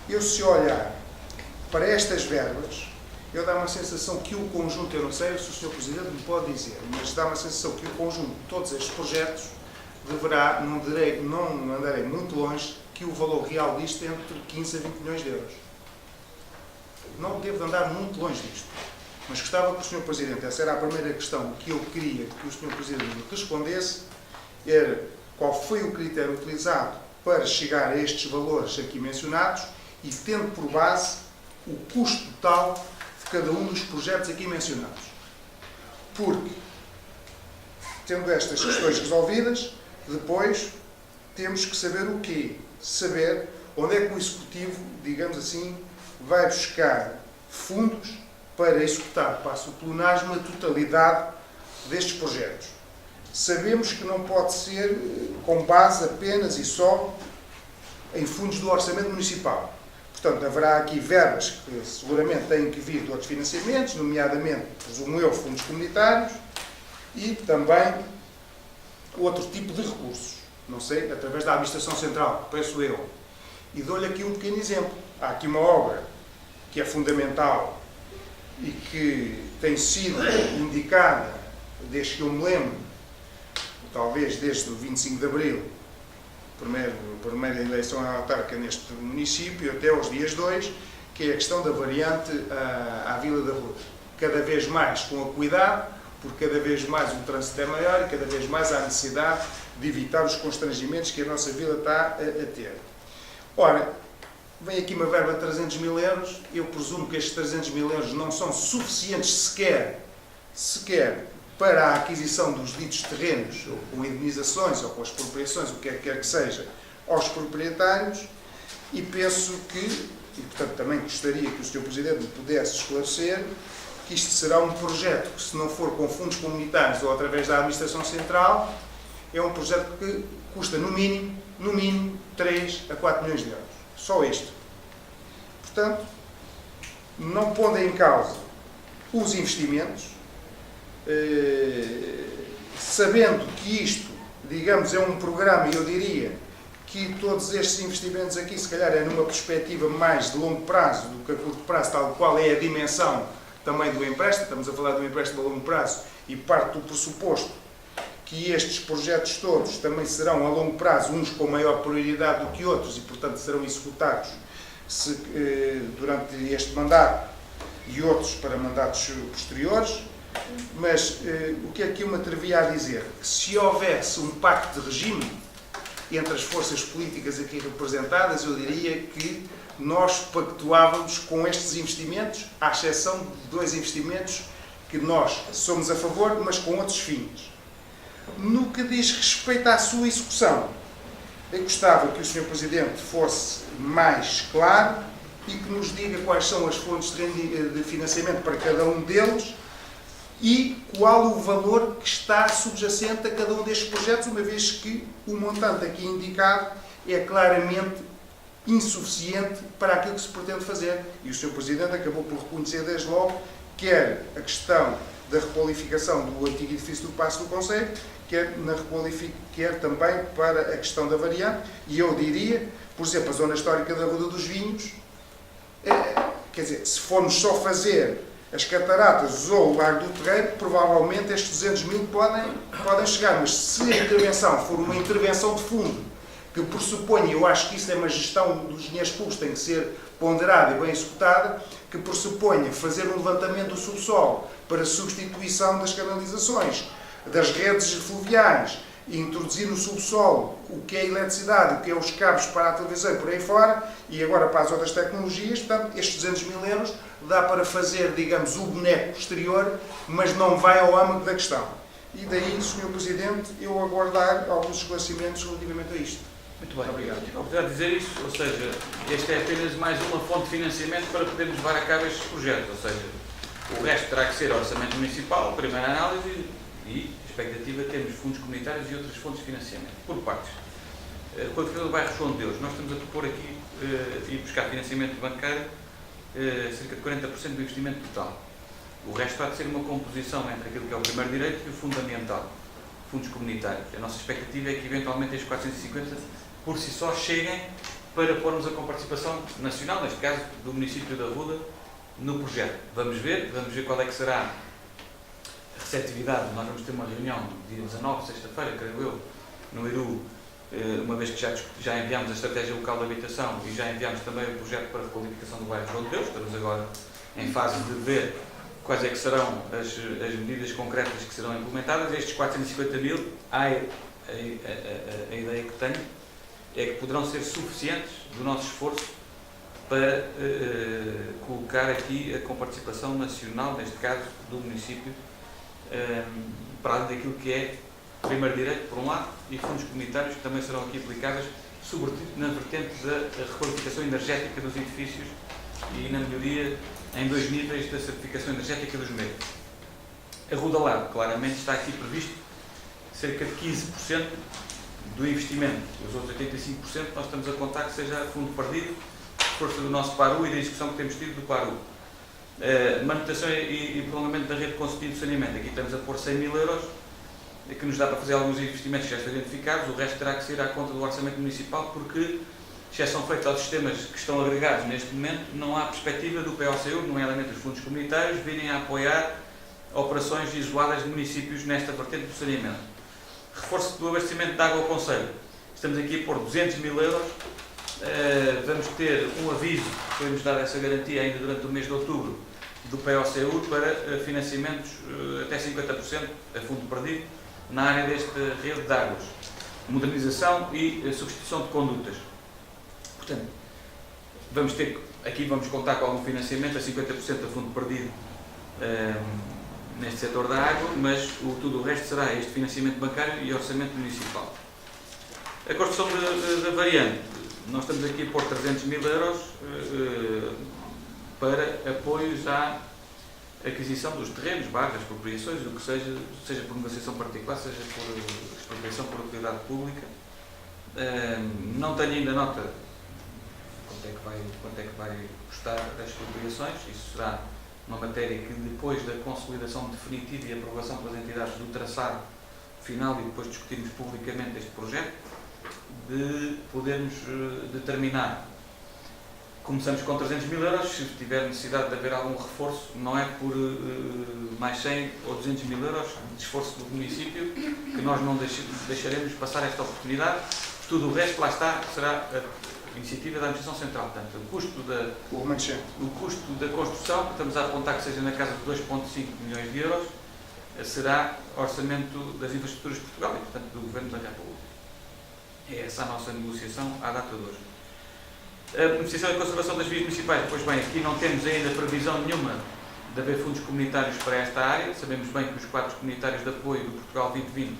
eu se olhar para estas verbas, eu dá uma sensação que o conjunto, eu não sei se o Sr. Presidente me pode dizer, mas dá uma sensação que o conjunto de todos estes projetos deverá, não andarei muito longe, que o valor real disto é entre 15 a 20 milhões de euros. Não devo andar muito longe disto. Mas gostava que o Sr. Presidente, essa era a primeira questão que eu queria que o Sr. Presidente me respondesse, era qual foi o critério utilizado para chegar a estes valores aqui mencionados e tendo por base o custo total de cada um dos projetos aqui mencionados. Porque, tendo estas questões resolvidas, depois temos que saber o quê? Saber onde é que o Executivo, digamos assim, vai buscar fundos para executar, passo o pleonasmo, a totalidade destes projetos. Sabemos que não pode ser com base apenas e só em fundos do orçamento municipal. Portanto, haverá aqui verbas que seguramente têm que vir de outros financiamentos, nomeadamente, presumo eu, fundos comunitários e também outro tipo de recursos. Não sei, através da Administração Central, penso eu. E dou-lhe aqui um pequeno exemplo. Há aqui uma obra que é fundamental e que tem sido indicada, desde que eu me lembro, talvez desde o 25 de Abril, primeira eleição autárquica neste município, até aos dias 2, que é a questão da variante à Vila da Ruda. Cada vez mais com acuidado, porque cada vez mais o trânsito é maior e cada vez mais há necessidade de evitar os constrangimentos que a nossa vila está a ter. Ora, vem aqui uma verba de 300 mil euros, eu presumo que estes 300 mil euros não são suficientes sequer para a aquisição dos ditos terrenos, ou com indemnizações, ou com expropriações, o que quer que seja, aos proprietários, e penso que, e portanto também gostaria que o Sr. Presidente me pudesse esclarecer, que isto será um projeto que, se não for com fundos comunitários ou através da Administração Central, é um projeto que custa no mínimo 3 a 4 milhões de euros. Só este. Portanto, não pondo em causa os investimentos, sabendo que isto, digamos, é um programa, e eu diria que todos estes investimentos aqui, se calhar, é numa perspectiva mais de longo prazo do que a curto prazo, tal qual é a dimensão também do empréstimo. Estamos a falar de um empréstimo a longo prazo e parte do pressuposto que estes projetos todos também serão a longo prazo, uns com maior prioridade do que outros, e, portanto, serão executados durante este mandato e outros para mandatos posteriores. Mas o que é que eu me atrevia a dizer? Que se houvesse um pacto de regime entre as forças políticas aqui representadas, eu diria que nós pactuávamos com estes investimentos, à exceção de 2 investimentos que nós somos a favor, mas com outros fins. No que diz respeito à sua execução, eu gostava que o Sr. Presidente fosse mais claro e que nos diga quais são as fontes de financiamento para cada um deles e qual o valor que está subjacente a cada um destes projetos, uma vez que o montante aqui indicado é claramente insuficiente para aquilo que se pretende fazer. E o Sr. Presidente acabou por reconhecer desde logo quer a questão da requalificação do antigo edifício do Paço do Conselho, quer também para a questão da variante, e eu diria, por exemplo, a zona histórica da Ruda dos Vinhos, quer dizer, se formos só fazer as cataratas ou o Largo do Terreiro, provavelmente estes 200 mil podem chegar, mas se a intervenção for uma intervenção de fundo, que pressupõe, eu acho que isso é uma gestão dos dinheiros públicos, tem que ser ponderada e bem executada, que pressuponha fazer um levantamento do subsolo para substituição das canalizações, das redes fluviais, e introduzir no subsolo o que é a eletricidade, o que é os cabos para a televisão e por aí fora, e agora para as outras tecnologias. Portanto, estes 200 mil euros dá para fazer, digamos, o boneco exterior, mas não vai ao âmago da questão. E daí, Sr. Presidente, eu aguardar alguns esclarecimentos relativamente a isto. Muito bem. Obrigado. Tive a oportunidade de dizer isso, ou seja, esta é apenas mais uma fonte de financiamento para podermos levar a cabo estes projetos, ou seja, o resto terá que ser orçamento municipal, primeira análise, e a expectativa é termos fundos comunitários e outras fontes de financiamento, por partes. Com a qualificação do bairro João de Deus, nós estamos a propor aqui ir buscar financiamento bancário cerca de 40% do investimento total. O resto há de ser uma composição entre aquilo que é o primeiro direito e o fundo ambiental, fundos comunitários. A nossa expectativa é que eventualmente estes 450 por si só cheguem para pormos a comparticipação nacional, neste caso do município da Ruda, no projeto. Vamos ver qual é que será a receptividade. Nós vamos ter uma reunião dia 19, sexta-feira, creio eu, no Iru, uma vez que já enviámos a estratégia local de habitação e já enviámos também o projeto para a requalificação do bairro João de Deus. Estamos agora em fase de ver quais é que serão as medidas concretas que serão implementadas. Estes 450 mil, a ideia que tenho é que poderão ser suficientes do nosso esforço para colocar aqui a comparticipação nacional, neste caso do município, para além daquilo que é primeiro direito, por um lado, e fundos comunitários que também serão aqui aplicados, sobretudo na vertente da requalificação energética dos edifícios e na melhoria em 2 níveis da certificação energética dos mesmos. A Ruda Lab, claramente, está aqui previsto cerca de 15% do investimento. Os outros 85% nós estamos a contar que seja fundo perdido, força do nosso PARU e da execução que temos tido do PARU. Manutenção e prolongamento da rede de consumo de saneamento. Aqui estamos a pôr 100 mil euros, que nos dá para fazer alguns investimentos que já estão identificados. O resto terá que ser à conta do orçamento municipal, porque, exceção feita aos sistemas que estão agregados neste momento, não há perspectiva do POCU, nomeadamente os fundos comunitários, virem a apoiar operações isoladas de municípios nesta vertente do saneamento. Reforço do abastecimento de água ao Conselho. Estamos aqui a pôr 200 mil euros. Vamos ter um aviso, foi-nos dar essa garantia ainda durante o mês de outubro, do POCU para financiamentos até 50% a fundo perdido na área desta rede de águas. Modernização e substituição de condutas. Portanto, vamos contar com algum financiamento a 50% a fundo perdido neste setor da água, mas tudo o resto será este financiamento bancário e orçamento municipal. A construção da variante, nós estamos aqui a pôr 300 mil euros para apoios à aquisição dos terrenos, barras, expropriações, o que seja por negociação particular, seja por expropriação por utilidade pública. Não tenho ainda nota quanto é que vai custar as expropriações. Isso será uma matéria que, depois da consolidação definitiva e aprovação pelas entidades do traçado final e depois discutirmos publicamente este projeto, de podermos determinar. Começamos com 300 mil euros, se tiver necessidade de haver algum reforço, não é por mais 100 ou 200 mil euros de esforço do município que nós não deixaremos passar esta oportunidade. Tudo o resto, lá está, será a iniciativa da Administração Central. Portanto, o custo da construção, que estamos a apontar que seja na casa de 2,5 milhões de euros, será orçamento das infraestruturas de Portugal e, portanto, do Governo da República. É essa a nossa negociação à data de hoje. A beneficiação e conservação das vias municipais. Pois bem, aqui não temos ainda previsão nenhuma de haver fundos comunitários para esta área. Sabemos bem que os quadros comunitários de apoio do Portugal 2020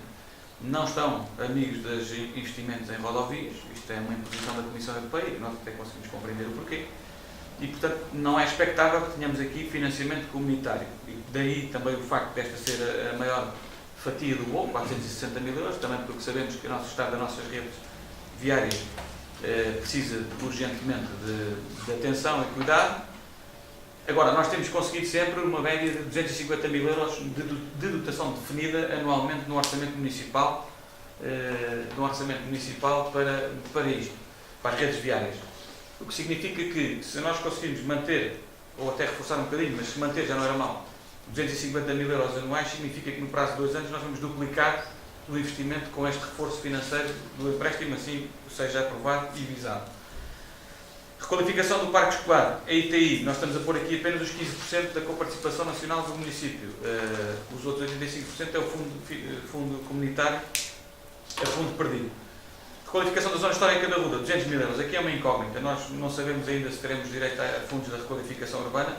não estão amigos dos investimentos em rodovias. Isto é uma imposição da Comissão Europeia e nós até conseguimos compreender o porquê. E, portanto, não é expectável que tenhamos aqui financiamento comunitário. E daí também o facto desta ser a maior fatia do bolo, 460 mil euros, também porque sabemos que o nosso estado das nossas redes viárias precisa urgentemente de atenção e cuidado. Agora, nós temos conseguido sempre uma média de 250 mil euros de dotação definida anualmente no orçamento municipal, para isto, para as redes viárias. O que significa que, se nós conseguirmos manter, ou até reforçar um bocadinho, mas se manter já não era mal, 250 mil euros anuais, significa que no prazo de 2 anos nós vamos duplicar o investimento com este reforço financeiro do empréstimo, assim seja aprovado e visado. Requalificação do parque escolar, a ITI, nós estamos a pôr aqui apenas os 15% da coparticipação nacional do município. Os outros 85% é o fundo comunitário a fundo perdido. Requalificação da zona histórica da Ruda, 200 mil euros. Aqui é uma incógnita. Nós não sabemos ainda se teremos direito a fundos da requalificação urbana.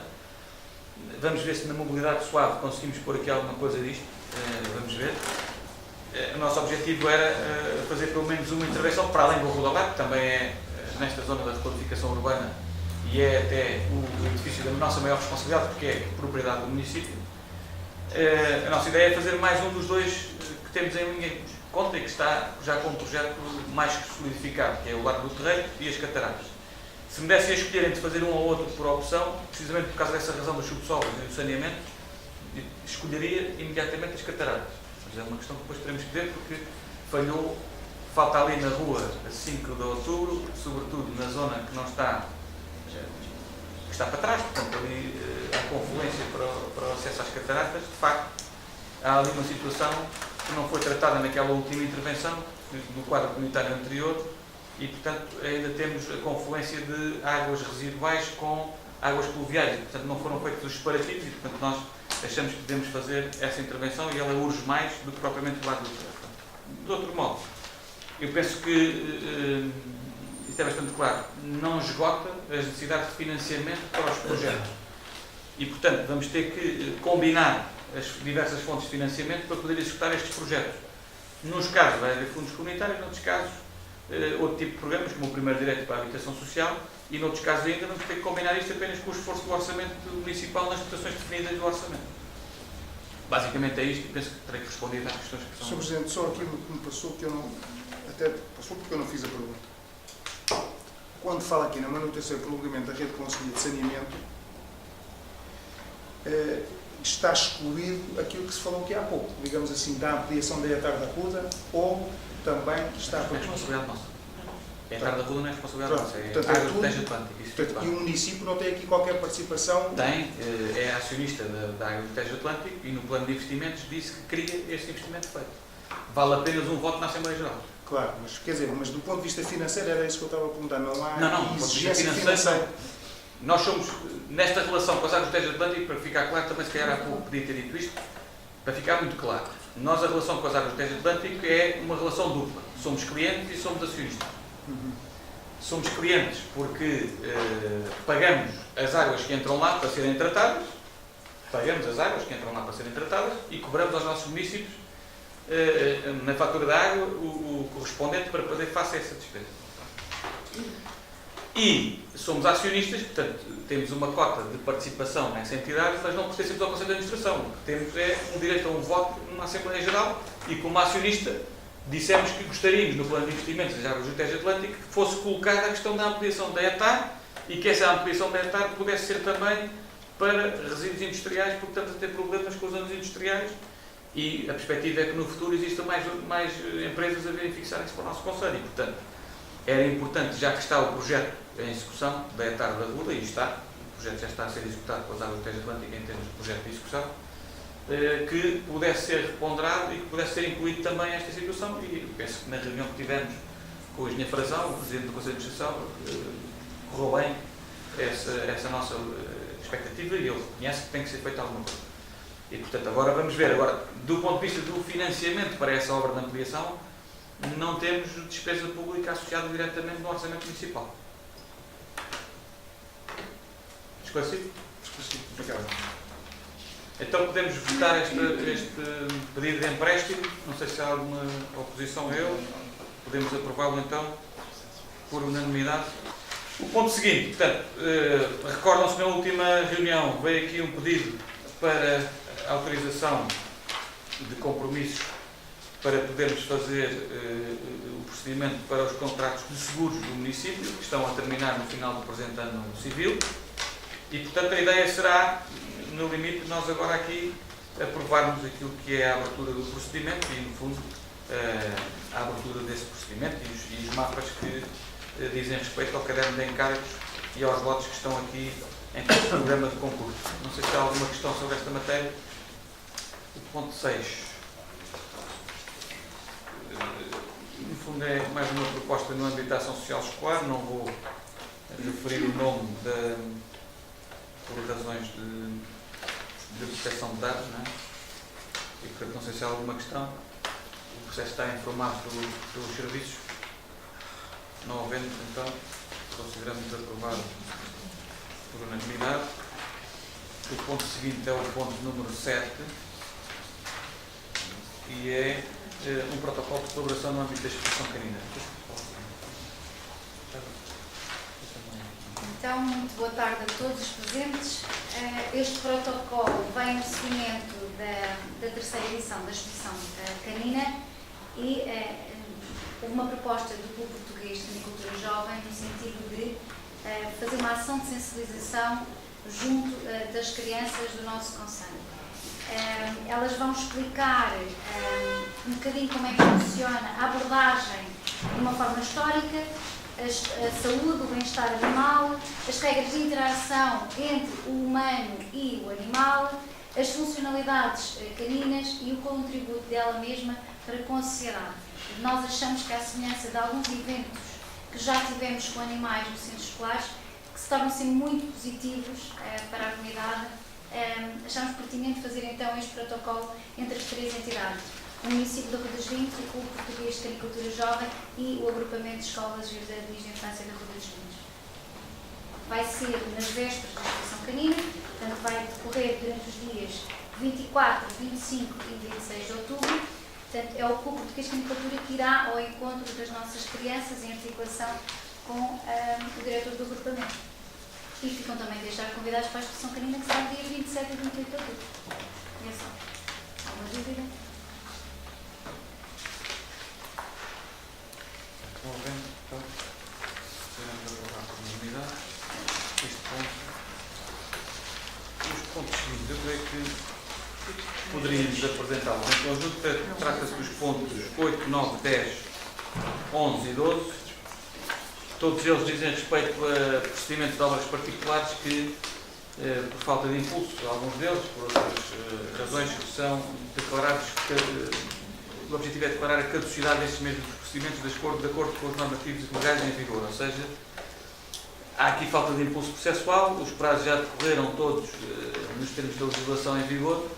Vamos ver se na mobilidade suave conseguimos pôr aqui alguma coisa disto. Vamos ver. O nosso objetivo era fazer pelo menos uma intervenção para além do Rodobar, que também é nesta zona da requalificação urbana e é até o edifício da nossa maior responsabilidade, porque é propriedade do município. A nossa ideia é fazer mais um dos dois que temos em linha de conta e que está já com um projeto mais que solidificado, que é o Largo do Terreiro e as Cataratas. Se me desse a escolher entre fazer um ou outro por opção, precisamente por causa dessa razão dos subsolos e do saneamento, escolheria imediatamente as Cataratas. Mas é uma questão que depois teremos que ver, porque falhou, falta ali na rua 5 de outubro, sobretudo na zona que não está, que está para trás, portanto ali há confluência para o acesso às Cataratas. De facto, há ali uma situação que não foi tratada naquela última intervenção, do quadro comunitário anterior, e portanto ainda temos a confluência de águas residuais com águas pluviais, e portanto não foram feitos os separativos, e portanto nós achamos que devemos fazer essa intervenção e ela urge mais do que propriamente o lado do terreno. De outro modo, eu penso que isto é bastante claro, não esgota as necessidades de financiamento para os projetos. E, portanto, vamos ter que combinar as diversas fontes de financiamento para poder executar estes projetos. Nos casos vai haver fundos comunitários, noutros casos outro tipo de programas, como o primeiro direito para a habitação social, e noutros casos ainda vamos ter que combinar isto apenas com o esforço do orçamento municipal nas dotações definidas do orçamento. Basicamente é isto e penso que terei que responder às questões que são... Sr. Presidente, só aquilo que me passou, que eu não... Até passou porque eu não fiz a pergunta. Quando fala aqui na manutenção e prolongamento da rede concelhia de saneamento, está excluído aquilo que se falou aqui há pouco, digamos assim, da ampliação da etar da Ruda, ou também está... É responsabilidade nossa. A etar da Ruda não é responsabilidade nossa, é portanto, a água do Tejo Atlântico. E o município não tem aqui qualquer participação? Tem, é acionista da água do Tejo Atlântico e no plano de investimentos disse que queria este investimento feito. Vale apenas um voto na Assembleia Geral. Claro, mas quer dizer, mas do ponto de vista financeiro era isso que eu estava a perguntar, não há não, exigência financeira? Nós somos, nesta relação com as águas do Tejo Atlântico, para ficar claro, também se calhar há pouco podia ter dito isto, para ficar muito claro, nós a relação com as águas do Tejo Atlântico é uma relação dupla. Somos clientes e somos acionistas. Somos clientes porque pagamos as águas que entram lá para serem tratadas, e cobramos aos nossos municípios na fatura da água o correspondente para poder fazer essa despesa. E somos acionistas, portanto, temos uma cota de participação nessa entidade, mas não pertencemos ao Conselho de Administração. O que temos é um direito a um voto numa Assembleia Geral e, como acionista, dissemos que gostaríamos, no plano de investimentos das águas do Tejo Atlântico, que fosse colocada a questão da ampliação da etar e que essa ampliação da etar pudesse ser também para resíduos industriais, porque estamos a ter problemas com os anos industriais e a perspectiva é que no futuro existam mais empresas a virem fixarem-se para o nosso Conselho. E, portanto, era importante, já que está o projeto em execução da etar da Ruda, e está, o projeto já está a ser executado com as águas do Tejo Atlântico em termos de projeto de execução, que pudesse ser reponderado e que pudesse ser incluído também esta situação, e penso que na reunião que tivemos com o engenheiro Frazão, o Presidente do Conselho de Administração, correu bem essa nossa expectativa e ele reconhece que tem que ser feita alguma coisa. E, portanto, agora vamos ver. Agora, do ponto de vista do financiamento para essa obra de ampliação, não temos despesa pública associada diretamente no orçamento municipal. Esclarecido? Obrigado. Então podemos votar este pedido de empréstimo. Não sei se há alguma oposição a ele. Podemos aprová-lo então por unanimidade. O ponto seguinte, portanto, recordam-se na última reunião, veio aqui um pedido para autorização de compromissos para podermos fazer o procedimento para os contratos de seguros do município, que estão a terminar no final do presente ano civil. E, portanto, a ideia será, no limite, nós agora aqui aprovarmos aquilo que é a abertura do procedimento e, no fundo, a abertura desse procedimento e os mapas que dizem respeito ao caderno de encargos e aos lotes que estão aqui em programa de concurso. Não sei se há alguma questão sobre esta matéria. O ponto 6. No fundo, é mais uma proposta no âmbito da ação social escolar. Não vou referir o nome por razões de proteção de dados, não é? E, portanto, não sei se há alguma questão. o processo está informado pelos serviços. Não havendo, então, consideramos aprovado por unanimidade. O ponto seguinte é o ponto número 7 e é um protocolo de colaboração no âmbito da exposição canina. Então, muito boa tarde a todos os presentes. Este protocolo vem no seguimento da terceira edição da exposição canina e houve uma proposta do Clube Português de Canicultura Jovem no sentido de fazer uma ação de sensibilização junto das crianças do nosso concelho. Elas vão explicar um bocadinho como é que funciona a abordagem de uma forma histórica, a saúde, o bem-estar animal, as regras de interação entre o humano e o animal, as funcionalidades caninas e o contributo dela mesma para com a sociedade. Nós achamos que, à semelhança de alguns eventos que já tivemos com animais nos centros escolares, que se tornam sempre muito positivos para a comunidade, achamos pertinente fazer então este protocolo entre as três entidades: o município de Rua dos Vinhos, o Clube Português de Canicultura Jovem e o agrupamento de escolas e jardins de infância da Rua dos Vinhos. Vai ser nas vésperas da exposição canina, portanto vai decorrer durante os dias 24, 25 e 26 de outubro. Portanto, é o Clube Português de Canicultura que irá ao encontro das nossas crianças em articulação com o diretor do agrupamento. E ficam também deixar convidados para a exposição canina, que será no dia 27 e 28 de outubro. É só. Alguma dúvida? Estão vendo, então, podemos aprovar por unanimidade este ponto. Os pontos seguintes, eu creio que poderíamos apresentá-los em conjunto. Trata-se dos pontos 8, 9, 10, 11 e 12. Todos eles dizem respeito a procedimentos de obras particulares que, por falta de impulso, alguns deles, por outras razões, são declarados. O objetivo é declarar a caducidade destes mesmos procedimentos de acordo com os normativos legais em vigor. Ou seja, há aqui falta de impulso processual, os prazos já decorreram todos nos termos da legislação em vigor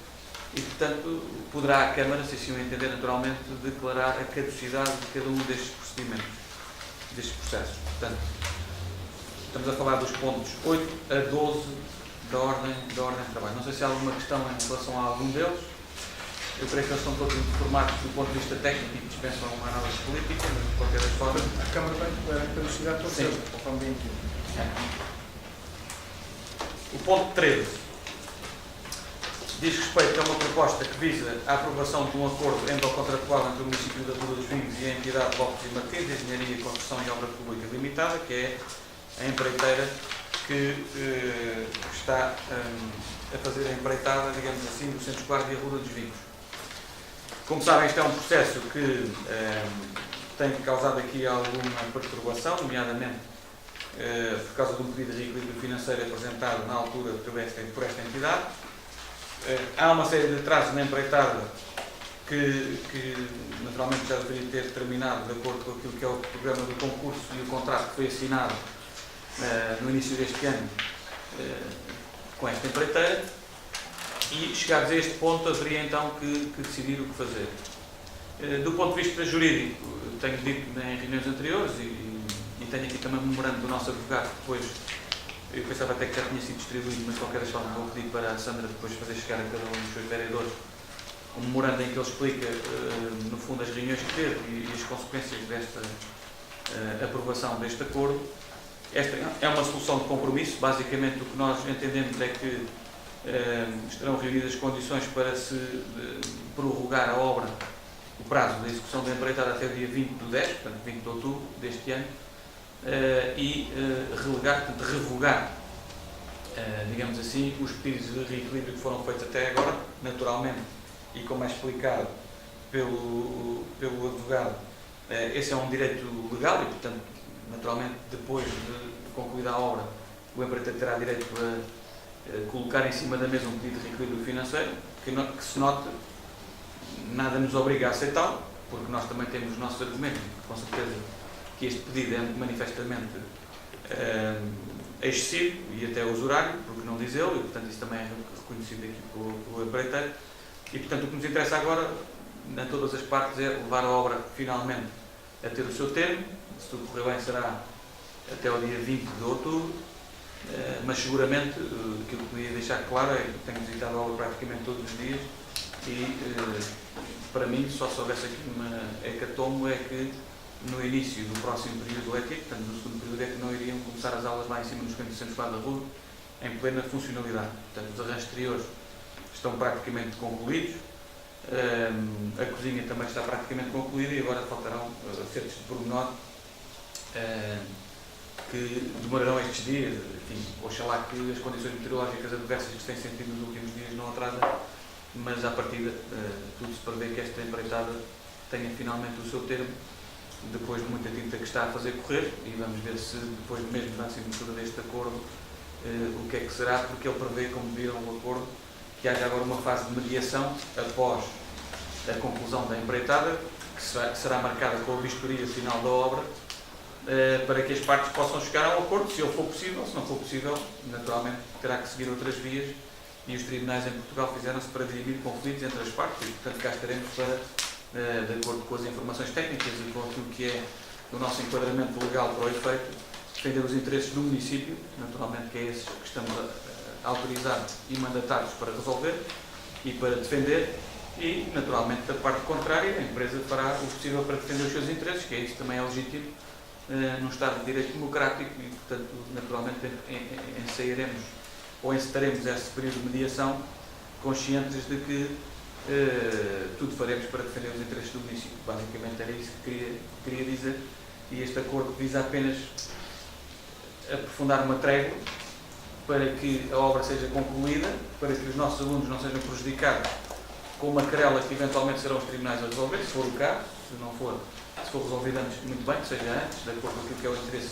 e, portanto, poderá a Câmara, se assim o entender naturalmente, declarar a caducidade de cada um destes procedimentos, destes processos. Portanto, estamos a falar dos pontos 8 a 12 da ordem de trabalho. Não sei se há alguma questão em relação a algum deles. Eu creio que eles estão todos informados do ponto de vista técnico e dispensam uma análise política, mas de qualquer forma. A Câmara vai declarar a caducidade todos eles, conforme bem aqui. O ponto 13 diz respeito a uma proposta que visa a aprovação de um acordo endocontratual entre o município da Rua dos Vinhos e a entidade Lopes e Martins de Engenharia, Construção e Obra Pública Limitada, que é a empreiteira que está a fazer a empreitada, digamos assim, do Centro Escolar de Rua dos Vinhos. Como sabem, este é um processo que tem causado aqui alguma perturbação, nomeadamente por causa de um pedido de reequilíbrio financeiro apresentado na altura por esta entidade. Há uma série de atrasos na empreitada que naturalmente já deveria ter terminado de acordo com aquilo que é o programa do concurso e o contrato que foi assinado no início deste ano com esta empreiteira. E, chegados a este ponto, haveria então que decidir o que fazer. Do ponto de vista jurídico, tenho dito em reuniões anteriores e tenho aqui também um memorando do nosso advogado, que depois, eu pensava até que já tinha sido distribuído, mas de qualquer forma vou pedir para a Sandra depois fazer chegar a cada um dos seus vereadores um memorando em que ele explica, no fundo, as reuniões que teve e as consequências desta aprovação deste acordo. Esta é uma solução de compromisso. Basicamente, o que nós entendemos é que estarão reunidas condições para se prorrogar a obra, o prazo da execução da empreitada até o dia 20 de 10, portanto 20 de outubro deste ano, e revogar, digamos assim, os pedidos de reequilíbrio que foram feitos até agora, naturalmente, e como é explicado pelo advogado, esse é um direito legal e, portanto, naturalmente, depois de concluída a obra, o empreiteiro terá direito a colocar em cima da mesa um pedido de reequilíbrio financeiro, que se note, nada nos obriga a aceitá-lo, porque nós também temos os nossos argumentos, com certeza que este pedido é manifestamente excessivo e até usurário, porque não diz ele, e portanto isso também é reconhecido aqui pelo empreiteiro, e portanto o que nos interessa agora, em todas as partes é levar a obra finalmente a ter o seu termo. Se tudo correr bem, será até o dia 20 de outubro, mas seguramente aquilo que podia deixar claro é que tenho visitado a obra praticamente todos os dias e para mim só se houvesse aqui uma hecatombe é que no início do próximo período letivo, portanto no segundo período, é que não iriam começar as aulas lá em cima nos Campos de Santo da Rua em plena funcionalidade. Portanto, os arranjos exteriores estão praticamente concluídos, a cozinha também está praticamente concluída e agora faltarão acertos de pormenor que demorarão estes dias. Enfim, oxalá que as condições meteorológicas adversas que se têm sentido nos últimos dias não atrasem, mas à partida tudo se prevê que esta empreitada tenha finalmente o seu termo, depois de muita tinta que está a fazer correr, e vamos ver se depois mesmo da assinatura deste acordo o que é que será, porque ele prevê, como viram o acordo, que haja agora uma fase de mediação após a conclusão da empreitada, que será marcada com a vistoria final da obra, para que as partes possam chegar a um acordo, se ele for possível. Se não for possível, naturalmente terá que seguir outras vias, e os tribunais em Portugal fizeram-se para dirimir conflitos entre as partes, e portanto cá estaremos para, de acordo com as informações técnicas e com aquilo que é o nosso enquadramento legal para o efeito, defender os interesses do município, naturalmente que é esses que estamos autorizados e mandatados para resolver e para defender, e naturalmente da parte contrária a empresa fará o possível para defender os seus interesses, que é isso também é legítimo num Estado de Direito democrático, e portanto naturalmente ensaiaremos ou encetaremos esse período de mediação conscientes de que tudo faremos para defender os interesses do município. Basicamente era isso que queria dizer, e este acordo visa apenas aprofundar uma trégua para que a obra seja concluída, para que os nossos alunos não sejam prejudicados com uma querela que eventualmente serão os tribunais a resolver, se for o caso. Se não for, se for resolvido antes, muito bem, que seja antes, de acordo com aquilo que é o interesse,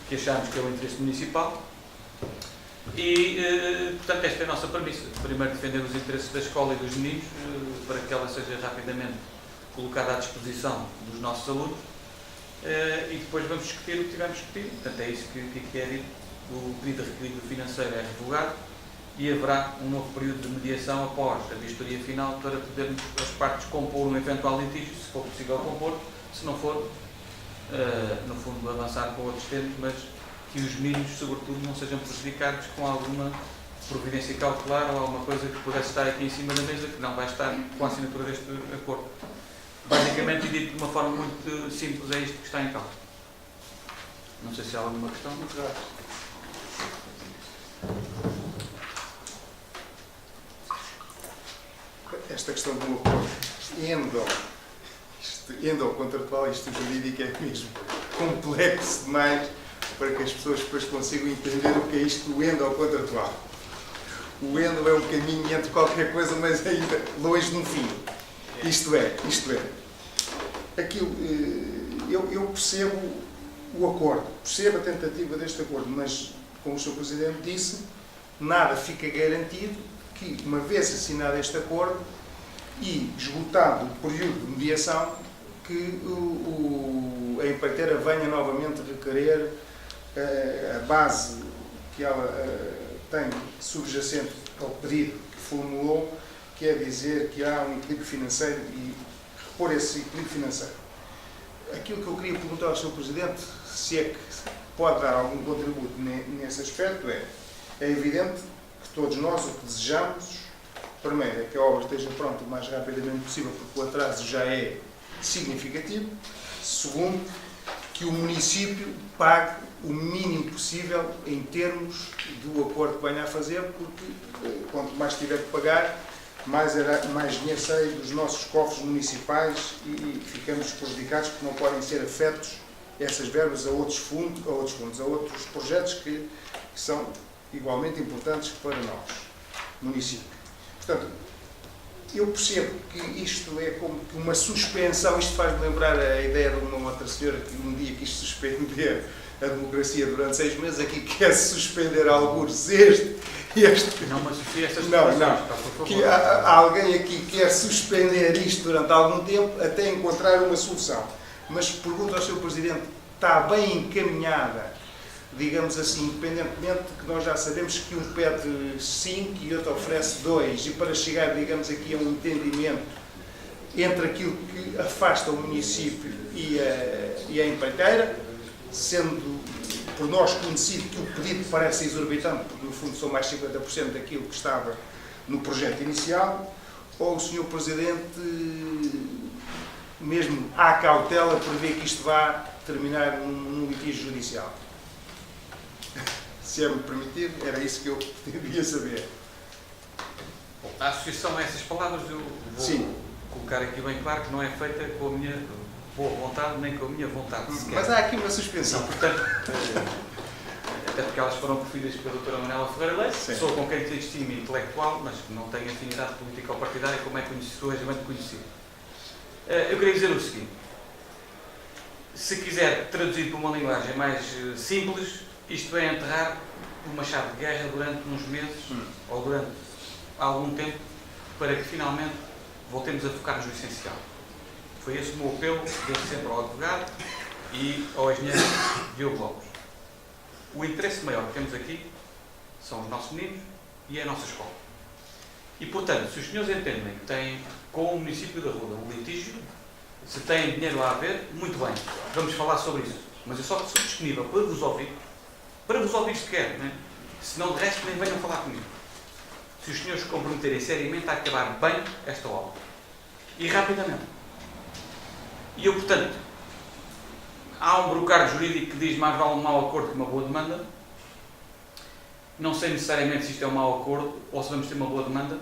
que achamos que é o interesse municipal. E, portanto, esta é a nossa premissa. Primeiro, defender os interesses da escola e dos meninos, para que ela seja rapidamente colocada à disposição dos nossos alunos, e depois vamos discutir o que tivermos discutido. Portanto, é isso que é dito. O pedido de reequilíbrio financeiro é revogado e haverá um novo período de mediação após a vistoria final, para podermos as partes compor um eventual litígio, se for possível compor, se não for, no fundo, avançar com outros termos, mas que os meninos, sobretudo, não sejam prejudicados com alguma providência cautelar ou alguma coisa que pudesse estar aqui em cima da mesa, que não vai estar com a assinatura deste acordo. Basicamente, e dito de uma forma muito simples, é isto que está em causa. Não sei se há alguma questão. Muito rápido. Esta questão do acordo endo contratual, isto jurídico é mesmo complexo demais para que as pessoas depois consigam entender o que é isto do endo ao contratual. O endo é um caminho entre qualquer coisa, mas ainda longe no fim. Isto é. Aquilo, eu percebo o acordo, percebo a tentativa deste acordo, mas, como o Sr. Presidente disse, nada fica garantido que, uma vez assinado este acordo e esgotado o período de mediação, que a empreiteira venha novamente requerer a base que ela tem subjacente ao pedido que formulou, que é dizer que há um equilíbrio financeiro e repor esse equilíbrio financeiro. Aquilo que eu queria perguntar ao Sr. Presidente, se é que pode dar algum contributo nesse aspecto, é evidente que todos nós o que desejamos, primeiro, é que a obra esteja pronta o mais rapidamente possível, porque o atraso já é significativo. Segundo, que o município pague o mínimo possível em termos do acordo que venha a fazer, porque quanto mais tiver que pagar, mais dinheiro sai dos nossos cofres municipais e ficamos prejudicados, porque não podem ser afetos essas verbas a outros projetos que são igualmente importantes para nós, município. Portanto, eu percebo que isto é como que uma suspensão, isto faz-me lembrar a ideia de uma outra senhora que um dia quis suspender a democracia durante 6 meses, aqui quer suspender alguns este. Não me associe a essas não. Que alguém aqui quer suspender isto durante algum tempo até encontrar uma solução. Mas pergunto ao Sr. Presidente, está bem encaminhada, digamos assim, independentemente de que nós já sabemos que um pede 5 e outro oferece 2, e para chegar, digamos aqui, a um entendimento entre aquilo que afasta o município e a empreiteira, sendo por nós conhecido que o pedido parece exorbitante, porque no fundo são mais 50% daquilo que estava no projeto inicial, ou o Sr. Presidente, mesmo à cautela, prevê que isto vá terminar num litígio judicial. Se é-me permitido, era isso que eu pretendia saber. A associação a essas palavras eu vou colocar aqui bem claro que não é feita com a minha boa vontade nem com a minha vontade sequer. Mas há aqui uma suspensão. E, portanto, até porque elas foram preferidas pela doutora Manuela Ferreira Leite, pessoa com quem tenho estima intelectual, mas que não tem afinidade política ou partidária, como é conhecido, é bem conhecido. Eu queria dizer o seguinte: se quiser traduzir para uma linguagem mais simples, isto é enterrar uma chave de guerra durante uns meses ou durante algum tempo, para que finalmente voltemos a focar-nos no essencial. Foi esse o meu apelo, desde sempre ao advogado e ao engenheiro Diogo Lopes. O interesse maior que temos aqui são os nossos meninos e é a nossa escola. E, portanto, se os senhores entendem que têm com o município da Ruda um litígio, se têm dinheiro a haver, muito bem, vamos falar sobre isso. Mas eu só sou disponível para vos ouvir sequer, né? Senão de resto nem venham falar comigo. Se os senhores se comprometerem seriamente a acabar bem esta obra. E rapidamente. E eu, portanto, há um brocardo jurídico que diz mais vale um mau acordo que uma boa demanda. Não sei necessariamente se isto é um mau acordo ou se vamos ter uma boa demanda.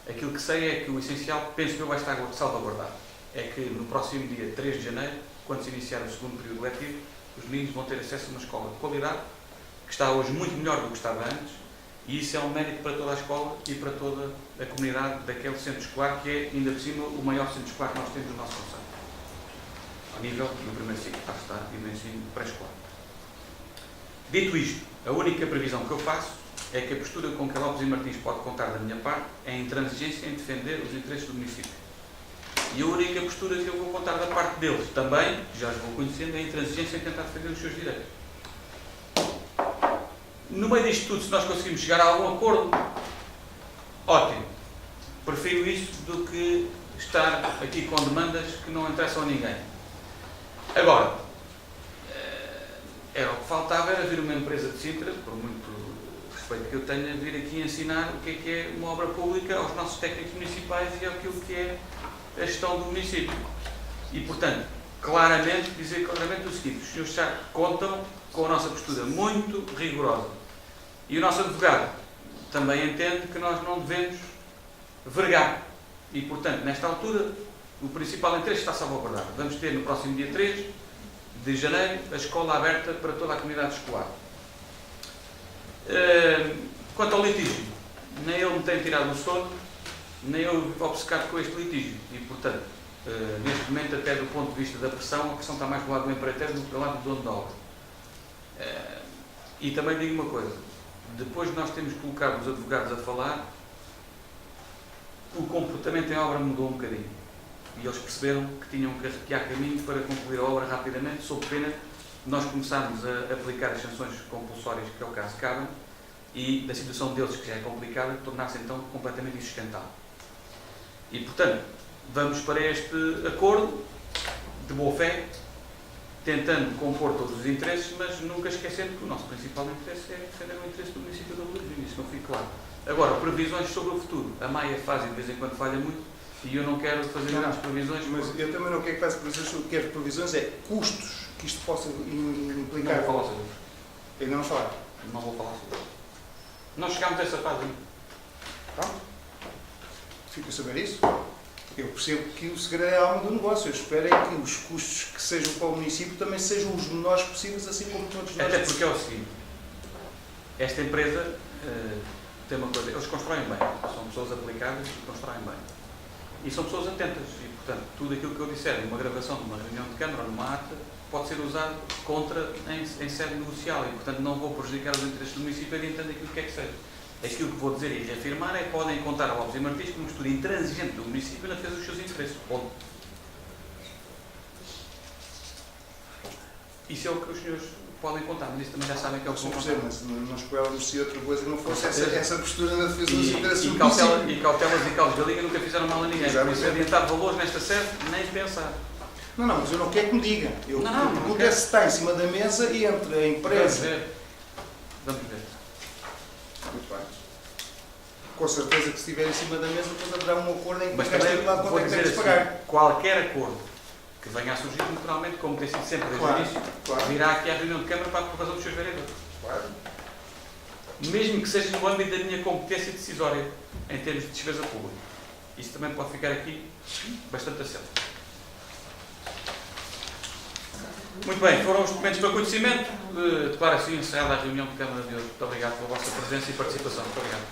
Aquilo que sei é que o essencial, penso que eu vai estar salvaguardado. É que no próximo dia 3 de janeiro, quando se iniciar o segundo período letivo, os meninos vão ter acesso a uma escola de qualidade, que está hoje muito melhor do que estava antes, e isso é um mérito para toda a escola e para toda a comunidade daquele centro escolar, que é, ainda por cima, o maior centro escolar que nós temos no nosso concelho. Ao nível do primeiro ciclo, está e no ensino pré-escolar. Dito isto, a única previsão que eu faço é que a postura com que a Lopes e Martins pode contar da minha parte é a intransigência em defender os interesses do município. E a única postura que eu vou contar da parte deles também, já os vou conhecendo, é a intransigência em tentar defender os seus direitos. No meio disto tudo, se nós conseguimos chegar a algum acordo, ótimo. Prefiro isso do que estar aqui com demandas que não interessam a ninguém. Agora, era o que faltava, era vir uma empresa de Sintra, por muito respeito que eu tenha, vir aqui ensinar o que é uma obra pública aos nossos técnicos municipais e àquilo que é a gestão do município. E, portanto, dizer claramente o seguinte: os senhores já contam com a nossa postura muito rigorosa. E o nosso advogado também entende que nós não devemos vergar. E, portanto, nesta altura, o principal interesse está salvaguardado. Vamos ter no próximo dia 3 de janeiro a escola aberta para toda a comunidade escolar. Quanto ao litígio, nem ele me tem tirado o sono, nem eu vivo obcecado com este litígio. E, portanto, neste momento, até do ponto de vista da pressão, a pressão está mais do lado do empreiteiro do que do lado do dono da obra. E também digo uma coisa: depois de nós termos colocado os advogados a falar, o comportamento em obra mudou um bocadinho. E eles perceberam que tinham que arrepiar caminho para concluir a obra rapidamente, sob pena de nós começarmos a aplicar as sanções compulsórias que ao caso cabem e da situação deles, que já é complicada, tornar-se então completamente insustentável. E, portanto, vamos para este acordo de boa fé, tentando compor todos os interesses, mas nunca esquecendo que o nosso principal interesse é defender o interesse do município de Avelino, isso não fica claro. Agora, previsões sobre o futuro. A Maia faz e de vez em quando falha muito, e eu não quero fazer grandes previsões. Mas eu também não quero que faça previsões, o que quero previsões é custos que isto possa implicar. Não vou falar sobre isso. Ainda não falar. Não vou falar sobre isso. Não chegámos a essa fase ainda. Pronto. Fico a saber isso. Eu percebo que o segredo é a alma do negócio. Eu espero é que os custos que sejam para o município também sejam os menores possíveis, assim como todos nós. Até porque é o seguinte: esta empresa tem uma coisa, eles constroem bem, são pessoas aplicadas e constroem bem. E são pessoas atentas. E, portanto, tudo aquilo que eu disser numa gravação, numa reunião de Câmara ou numa ata, pode ser usado contra em sede negocial. E, portanto, não vou prejudicar os interesses do município adiantando aquilo que é que seja. Aquilo que vou dizer e reafirmar é que podem contar a Lopes e Martins como postura intransigente do município na defesa dos seus interesses. Ponto. Isso é o que os senhores podem contar, mas isso também já sabem que é o que vão Não contar. mas não esperávamos se outra coisa que não fosse Com certeza. essa postura na defesa dos interesses E do cautelas município. e cautelas da Liga nunca fizeram mal a ninguém. Por isso, Exatamente. adiantar valores nesta sede, nem pensar. Não, mas eu não quero que me digam. Eu Não pergunto quero. é se está em cima da mesa e entre a Vamos empresa. ver. Vamos ver. Muito bem. Com certeza que se estiver em cima da mesa, depois haverá um acordo em que Mas o gajo também tem lá vou quanto é que dizer temos de assim, pagar. qualquer acordo que venha a surgir, naturalmente, como tem sido sempre desde o Claro, início, claro. virá aqui à reunião de Câmara para a aprovação dos seus vereadores. Claro. Mesmo que seja no âmbito da minha competência decisória, em termos de despesa pública. Isso também pode ficar aqui bastante assente. Muito bem, foram os documentos para conhecimento. Declaro assim encerrada a reunião de Câmara de hoje. Muito obrigado pela vossa presença e participação. Muito obrigado.